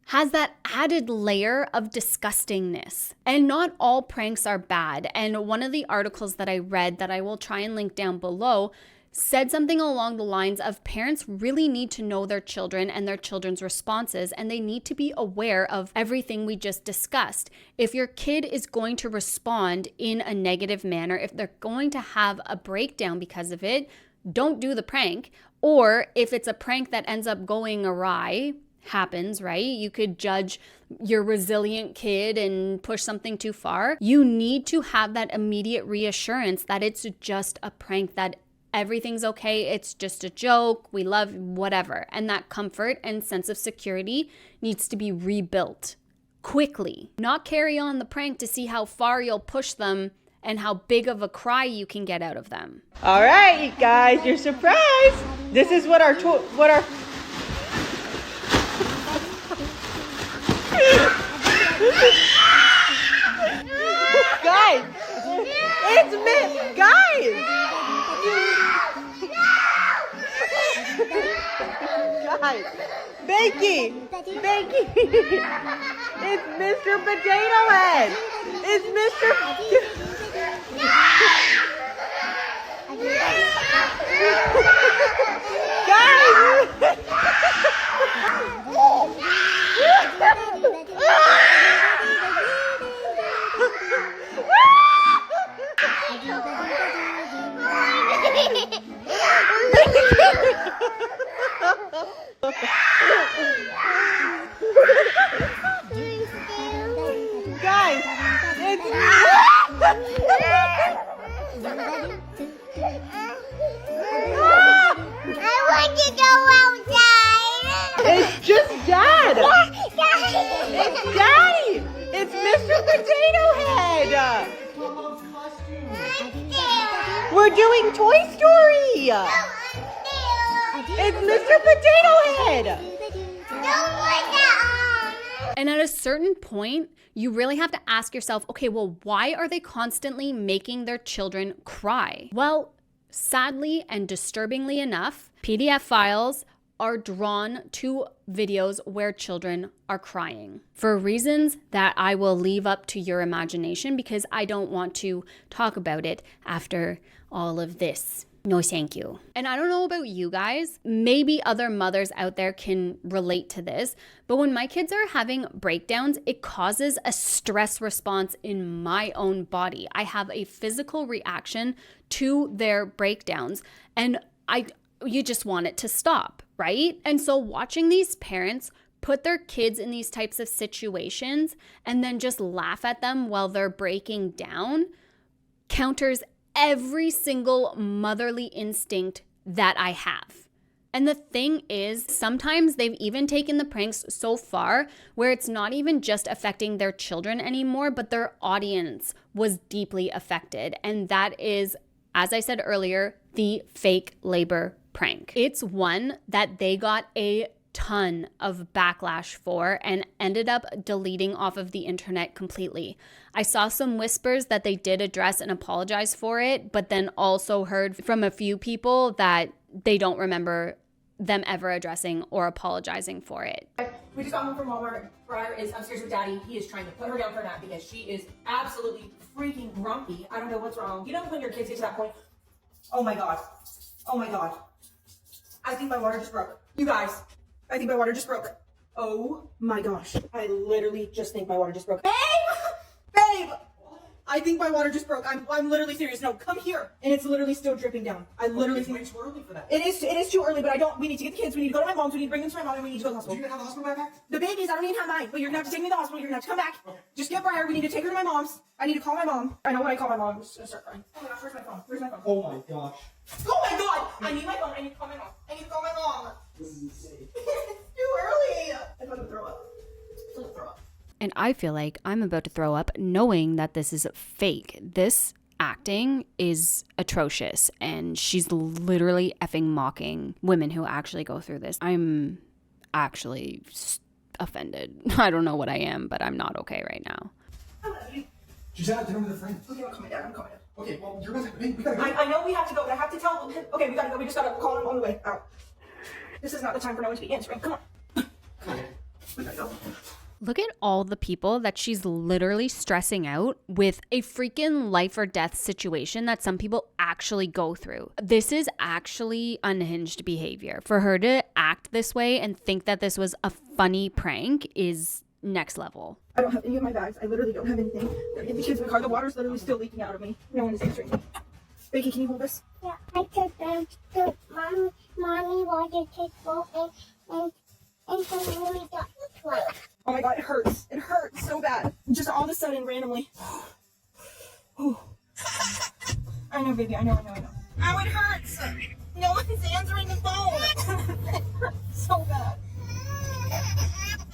has that added layer of disgustingness. And not all pranks are bad. And one of the articles that I read that I will try and link down below said something along the lines of parents really need to know their children and their children's responses, and they need to be aware of everything we just discussed. If your kid is going to respond in a negative manner, if they're going to have a breakdown because of it, don't do the prank. Or if it's a prank that ends up going awry, happens, right? You could judge your resilient kid and push something too far. You need to have that immediate reassurance that it's just a prank, that everything's okay, it's just a joke, we love whatever. And that comfort and sense of security needs to be rebuilt quickly. Not carry on the prank to see how far you'll push them and how big of a cry you can get out of them. All right, you guys, you're surprised. This is what our guys, it's me, guys. Guys, Bakey, it's Mr. Potato Head. It's Mr. Guys. Guys, I want to go outside. It's just Dad. It's Daddy. It's Mr. Potato Head. We're doing Toy Story. It's Mr. Potato Head. And at a certain point, you really have to ask yourself, okay, well, why are they constantly making their children cry? Well, sadly and disturbingly enough, PDF files are drawn to videos where children are crying for reasons that I will leave up to your imagination because I don't want to talk about it after all of this. No, thank you. And I don't know about you guys, maybe other mothers out there can relate to this, but when my kids are having breakdowns, it causes a stress response in my own body. I have a physical reaction to their breakdowns, and you just want it to stop, right? And so watching these parents put their kids in these types of situations and then just laugh at them while they're breaking down counters every single motherly instinct that I have. And the thing is, sometimes they've even taken the pranks so far where it's not even just affecting their children anymore, but their audience was deeply affected. And that is, as I said earlier, the fake labor prank. It's one that they got a ton of backlash for and ended up deleting off of the internet completely. I saw some whispers that they did address and apologize for it, but then also heard from a few people that they don't remember them ever addressing or apologizing for it. We just got home from Walmart. Briar is upstairs with Daddy. He is trying to put her down for a nap because she is absolutely freaking grumpy. I don't know what's wrong. You know when your kids get to that point? Oh my God. Oh my God. I think my water just broke. You guys, I think my water just broke. Oh my gosh. I literally just think my water just broke. Babe! Babe! I think my water just broke. I'm literally serious. No, come here. And it's literally still dripping down. I literally think it's too early for that. It is too early, but we need to get the kids. We need to go to my mom's. We need to bring them to my mom, and we need to go to the hospital. Do you have the hospital back? The babies, I don't even have mine, but you're gonna have to take me to the hospital. You're gonna have to come back. Okay. Just get Briar. We need to take her to my mom's. I need to call my mom. I know when I call my mom, I'm just gonna start crying. Oh my gosh, where's my phone? Where's my phone? Oh my gosh. Oh my God! I need my phone. I need to call my mom. I need to call my mom. This is insane. It's too early. I'm gonna throw up. I'm gonna throw up. And I feel like I'm about to throw up knowing that this is fake. This acting is atrocious, and she's literally effing mocking women who actually go through this. I'm actually offended. I don't know what I am, but I'm not okay right now. She's out at dinner with her friend. Okay, I'm coming down. Okay, well, we gotta go. I know we have to go, but I have to tell. Okay, we gotta go. We just gotta call him on the way out. This is not the time for no one to be answering. Come on. We gotta go. Look at all the people that she's literally stressing out with a freaking life or death situation that some people actually go through. This is actually unhinged behavior. For her to act this way and think that this was a funny prank is next level. I don't have any of my bags. I literally don't have anything. Gotta get the kids in the car. The water's literally still leaking out of me. No one is answering me. Becky, can you hold this? Yeah, I took them to mommy water to go and so we got the truck. Oh my God, it hurts. It hurts so bad. Just all of a sudden, randomly. I know, baby. I know. Oh, it hurts. No one's answering the phone. It hurts so bad.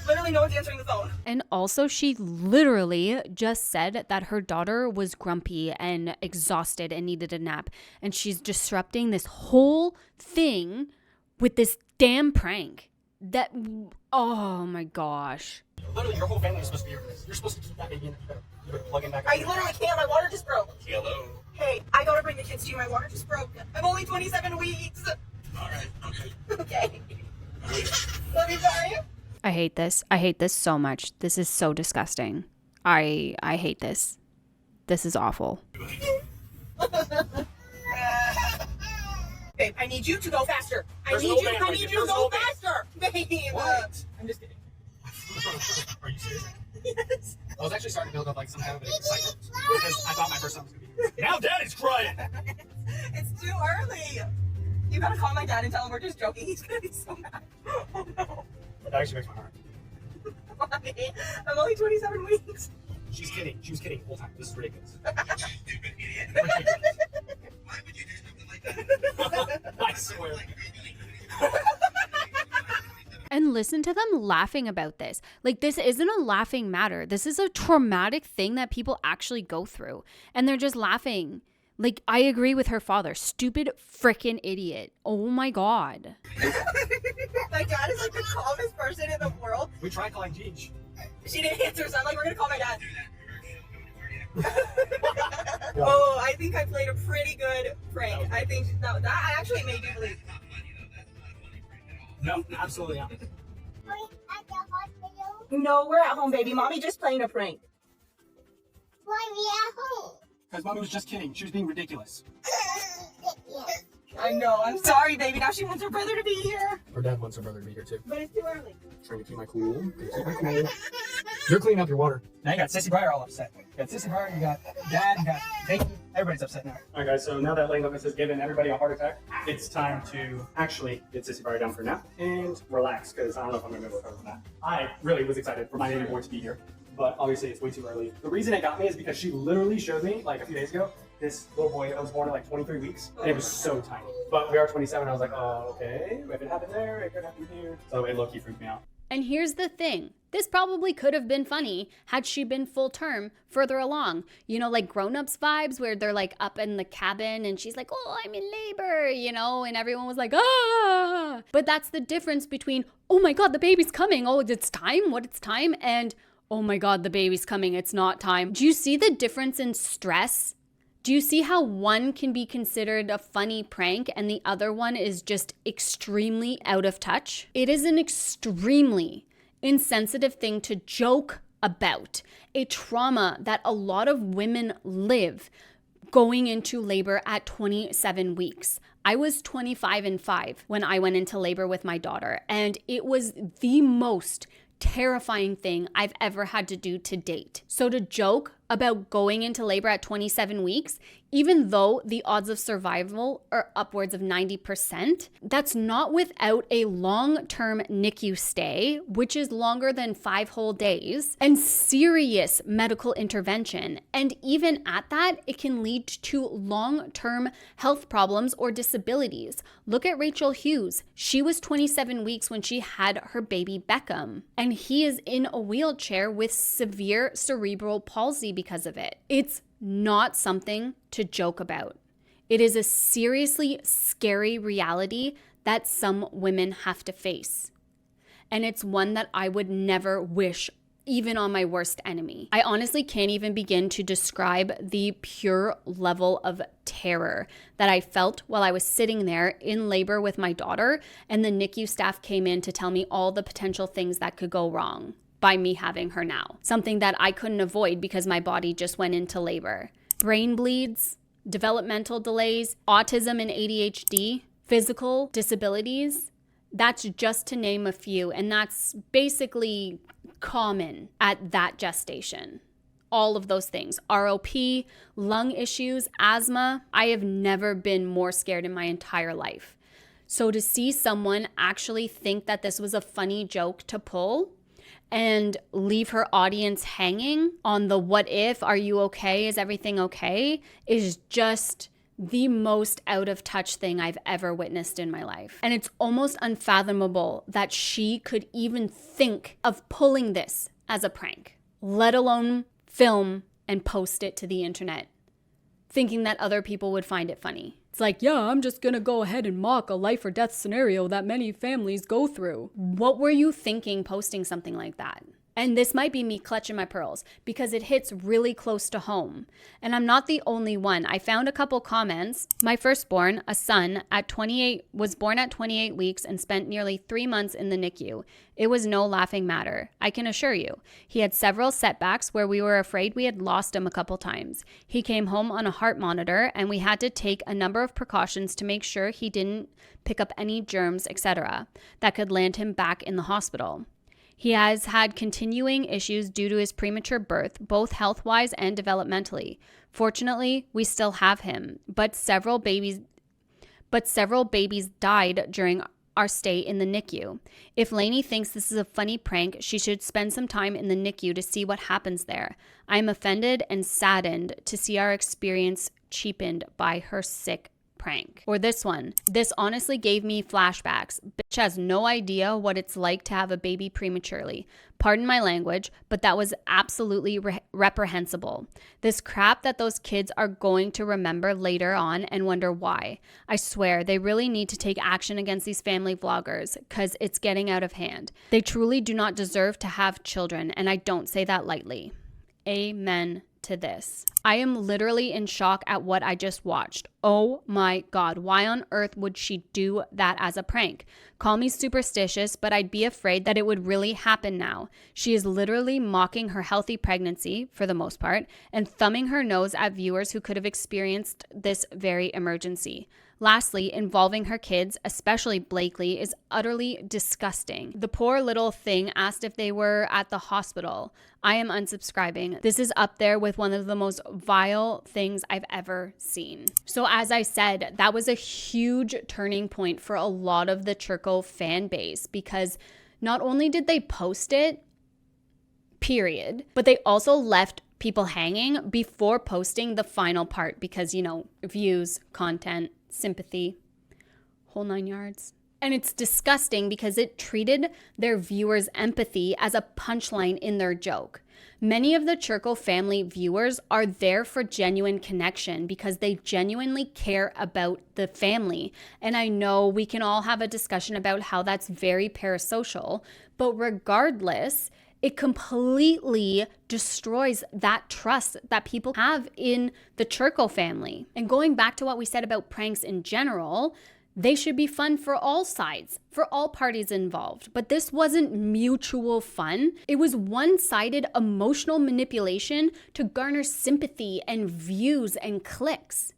Literally Literally no one's answering the phone. And also, she literally just said that her daughter was grumpy and exhausted and needed a nap. And she's disrupting this whole thing with this damn prank. That, oh my gosh. Literally, your whole family is supposed to be here for this. You're supposed to keep that baby in. You better plug in back. I literally can't. My water just broke. Hello. Hey, I gotta bring the kids to you. My water just broke. I'm only 27 weeks. Alright, okay. Okay. Love you, bye. I hate this. I hate this so much. This is so disgusting. I hate this. This is awful. Babe, I need you to go faster. I need you to go faster. Babe. What? I'm just kidding. Are you serious? Yes. I was actually starting to build up like some kind of excitement because I thought my first son was going to be here. Now Daddy's crying. It's too early. You gotta call my dad and tell him we're just joking. He's gonna be so mad. Oh no. That actually makes my heart. Why? I'm only 27 weeks. She's kidding. She was kidding the whole time. This is ridiculous. Stupid idiot. Why would you do something like that? I swear. And listen to them laughing about this. Like, this isn't a laughing matter. This is a traumatic thing that people actually go through. And they're just laughing. Like, I agree with her father. Stupid frickin' idiot. Oh my God. My dad is like the calmest person in the world. We tried calling Jeej. She didn't answer, so I'm like, we're gonna call my dad. Oh, I think I played a pretty good prank. I think that I actually made you believe. No, absolutely not. No, we're at home, baby. Mommy just playing a prank. Why we at home? Because Mommy was just kidding. She was being ridiculous. I know. I'm sorry, baby. Now she wants her brother to be here. Her dad wants her brother to be here too. But it's too early. Trying to keep my cool. You're cleaning up your water. Now you got Sissy Breyer all upset. You got Sissy Breyer, you got Dad, you got Vicky. Everybody's upset now. Alright guys, so now that Lane Lucas has given everybody a heart attack, it's time to actually get Sissy Breyer down for a nap and relax, because I don't know if I'm going to be able to cover that. I really was excited for my baby boy to be here, but obviously it's way too early. The reason it got me is because she literally showed me, like a few days ago, this little boy that was born at like 23 weeks, and it was so tiny. But we are 27, I was like, oh, okay, if it happened there, it could happen here. So it low-key freaked me out. And here's the thing. This probably could have been funny had she been full term further along. You know, like grown-ups vibes where they're like up in the cabin and she's like, oh, I'm in labor, you know, and everyone was like, ah. But that's the difference between, oh my God, the baby's coming. Oh, it's time. What, it's time? And oh my God, the baby's coming. It's not time. Do you see the difference in stress? Do you see how one can be considered a funny prank and the other one is just extremely out of touch? It is an extremely insensitive thing to joke about, a trauma that a lot of women live going into labor at 27 weeks. I was 25 and 5 when I went into labor with my daughter, and it was the most terrifying thing I've ever had to do to date. So to joke about going into labor at 27 weeks, even though the odds of survival are upwards of 90%, that's not without a long-term NICU stay, which is longer than 5 whole days, and serious medical intervention. And even at that, it can lead to long-term health problems or disabilities. Look at Rachel Hughes. She was 27 weeks when she had her baby Beckham, and he is in a wheelchair with severe cerebral palsy because of it. It's not something to joke about. It is a seriously scary reality that some women have to face. And it's one that I would never wish even on my worst enemy. I honestly can't even begin to describe the pure level of terror that I felt while I was sitting there in labor with my daughter and the NICU staff came in to tell me all the potential things that could go wrong by me having her now. Something that I couldn't avoid because my body just went into labor. Brain bleeds, developmental delays, autism and ADHD, physical disabilities. That's just to name a few, and that's basically common at that gestation. All of those things, ROP, lung issues, asthma. I have never been more scared in my entire life. So to see someone actually think that this was a funny joke to pull and leave her audience hanging on the what if, are you okay, is everything okay, is just the most out of touch thing I've ever witnessed in my life. And it's almost unfathomable that she could even think of pulling this as a prank, let alone film and post it to the internet, thinking that other people would find it funny. It's like, yeah, I'm just gonna go ahead and mock a life or death scenario that many families go through. What were you thinking posting something like that? And this might be me clutching my pearls because it hits really close to home. And I'm not the only one. I found a couple comments. My firstborn, a son, was born at 28 weeks and spent nearly 3 months in the NICU. It was no laughing matter, I can assure you. He had several setbacks where we were afraid we had lost him a couple times. He came home on a heart monitor and we had to take a number of precautions to make sure he didn't pick up any germs, etc., that could land him back in the hospital. He has had continuing issues due to his premature birth, both health-wise and developmentally. Fortunately, we still have him, but several babies died during our stay in the NICU. If Lainey thinks this is a funny prank, she should spend some time in the NICU to see what happens there. I am offended and saddened to see our experience cheapened by her sick prank. Or this one. This honestly gave me flashbacks. Bitch has no idea what it's like to have a baby prematurely. Pardon my language, but that was absolutely reprehensible. This crap that those kids are going to remember later on and wonder why. I swear, they really need to take action against these family vloggers because it's getting out of hand. They truly do not deserve to have children, and I don't say that lightly. Amen to this. I am literally in shock at what I just watched. Oh my God, why on earth would she do that as a prank? Call me superstitious, but I'd be afraid that it would really happen now. She is literally mocking her healthy pregnancy, for the most part, and thumbing her nose at viewers who could have experienced this very emergency. Lastly, involving her kids, especially Blakely, is utterly disgusting. The poor little thing asked if they were at the hospital. I am unsubscribing. This is up there with one of the most vile things I've ever seen. So as I said, that was a huge turning point for a lot of the Churco fan base because not only did they post it, period, but they also left people hanging before posting the final part because, you know, views, content, sympathy, whole 9 yards. And it's disgusting because it treated their viewers' empathy as a punchline in their joke. Many of the Churco family viewers are there for genuine connection because they genuinely care about the family. And I know we can all have a discussion about how that's very parasocial, but regardless, it completely destroys that trust that people have in the Churco family. And going back to what we said about pranks in general, they should be fun for all sides, for all parties involved. But this wasn't mutual fun. It was one-sided emotional manipulation to garner sympathy and views and clicks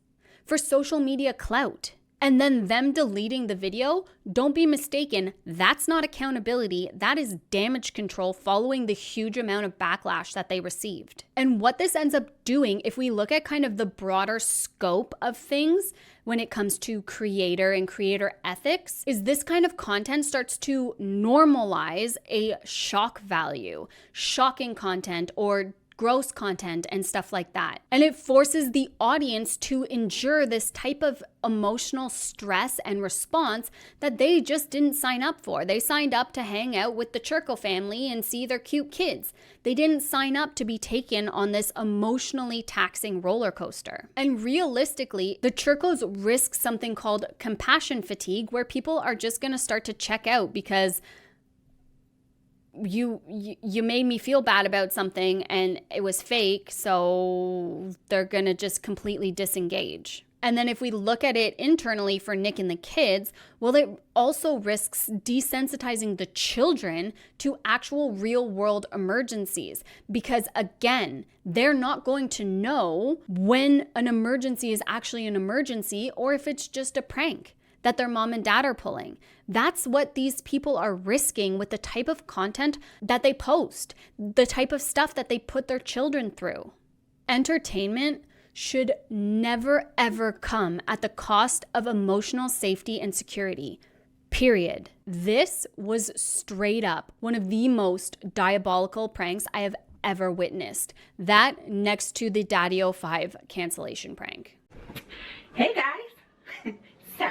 for social media clout. And then them deleting the video, don't be mistaken, that's not accountability, that is damage control following the huge amount of backlash that they received. And what this ends up doing, if we look at kind of the broader scope of things when it comes to creator and creator ethics, is this kind of content starts to normalize a shock value, shocking content or gross content and stuff like that. And it forces the audience to endure this type of emotional stress and response that they just didn't sign up for. They signed up to hang out with the Churco family and see their cute kids. They didn't sign up to be taken on this emotionally taxing roller coaster. And realistically, the Churcos risk something called compassion fatigue, where people are just going to start to check out because you made me feel bad about something and it was fake, so they're gonna just completely disengage. And then if we look at it internally for Nick and the kids, well, it also risks desensitizing the children to actual real world emergencies because, again, they're not going to know when an emergency is actually an emergency or if it's just a prank that their mom and dad are pulling. That's what these people are risking with the type of content that they post, the type of stuff that they put their children through. Entertainment should never, ever come at the cost of emotional safety and security, period. This was straight up one of the most diabolical pranks I have ever witnessed. That next to the Daddy 05 cancellation prank. Hey guys! So,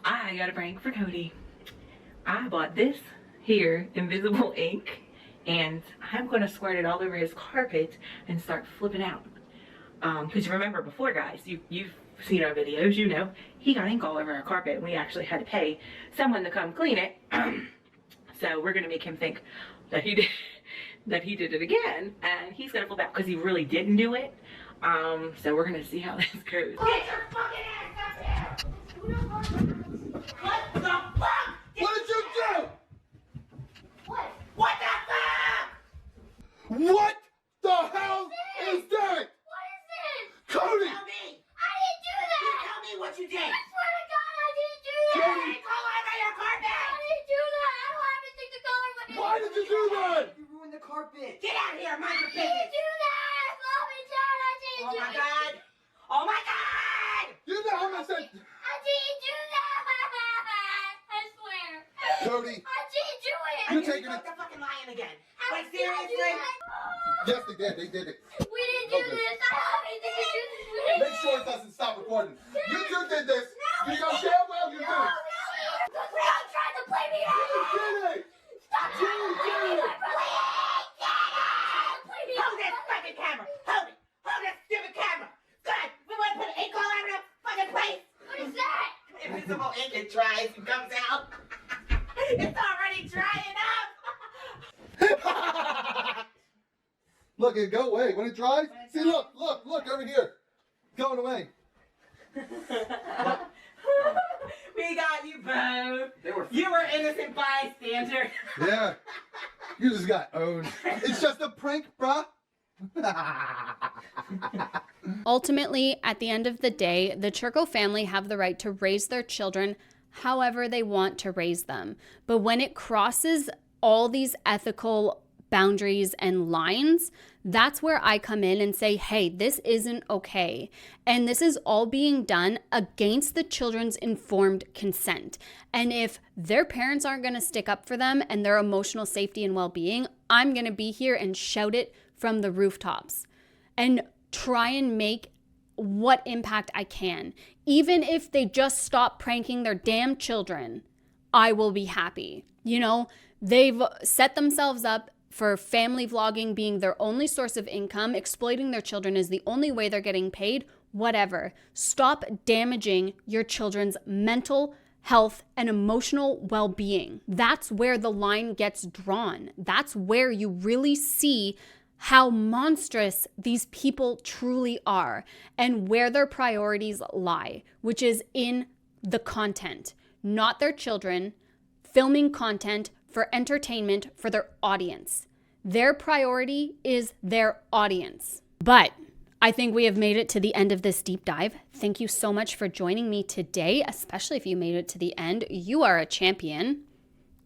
I got a prank for Cody. I bought this here invisible ink and I'm going to squirt it all over his carpet and start flipping out. Because you remember before, guys, you've seen our videos, you know, he got ink all over our carpet and we actually had to pay someone to come clean it. So we're going to make him think that he did it again, and he's going to flip out because he really didn't do it. So we're going to see how this goes. Get your fucking ass up here! What the fuck? What did you do? What the fuck? What the hell is that? What is this? Cody! Tell me! I didn't do that! Tell me what you did! I swear to God, I didn't do that! Cody! Ink all over your carpet! I didn't do that! I don't have anything to color with it! Why did you do that? You ruined the carpet! Get out of here! Mind your I didn't business! do that! Mom and Dad, I didn't Oh do my it! god! Oh my god! You know how much that... I didn't do that! I swear! Cody, I didn't do it! you're taking it... They're fucking lying again. I Like didn't do seriously? that. Yes, they did. They did it. We didn't do Okay. this! I don't have anything to do this! We didn't Make sure it doesn't stop recording. You two did this. You know damn well you did it. Stop trying to play me out! You did it. Stop trying to play me out! Play me Hold this fucking camera! Hold it! Hold this stupid camera! Good! We want to put ink all over the fucking place! What is that? Invisible ink, it dries and comes out. It's already drying up! Look, it go away. When it dries, see, look over here. Going away. We got you both. You were innocent bystander. Yeah. You just got owned. It's just a prank, bruh. Ultimately, at the end of the day, the Churco family have the right to raise their children however they want to raise them. But when it crosses all these ethical boundaries and lines, that's where I come in and say, hey, this isn't okay. And this is all being done against the children's informed consent. And if their parents aren't going to stick up for them and their emotional safety and well-being, I'm going to be here and shout it from the rooftops and try and make what impact I can. Even if they just stop pranking their damn children, I will be happy. You know, they've set themselves up for family vlogging being their only source of income, exploiting their children is the only way they're getting paid, whatever. Stop damaging your children's mental health and emotional well-being. That's where the line gets drawn. That's where you really see how monstrous these people truly are and where their priorities lie, which is in the content, not their children, filming content for entertainment for their audience. Their priority is their audience. But I think we have made it to the end of this deep dive. Thank you so much for joining me today, especially if you made it to the end. You are a champion.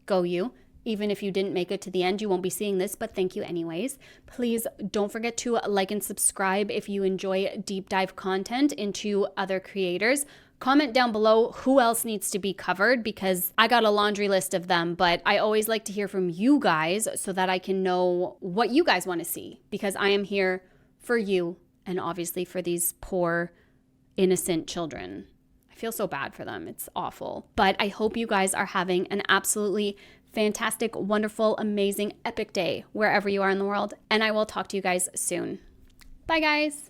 Go you. Even if you didn't make it to the end, you won't be seeing this, but thank you anyways. Please don't forget to like and subscribe if you enjoy deep dive content into other creators. Comment down below who else needs to be covered because I got a laundry list of them, but I always like to hear from you guys so that I can know what you guys want to see because I am here for you and obviously for these poor, innocent children. I feel so bad for them. It's awful. But I hope you guys are having an absolutely fantastic, wonderful, amazing, epic day wherever you are in the world, and I will talk to you guys soon. Bye, guys.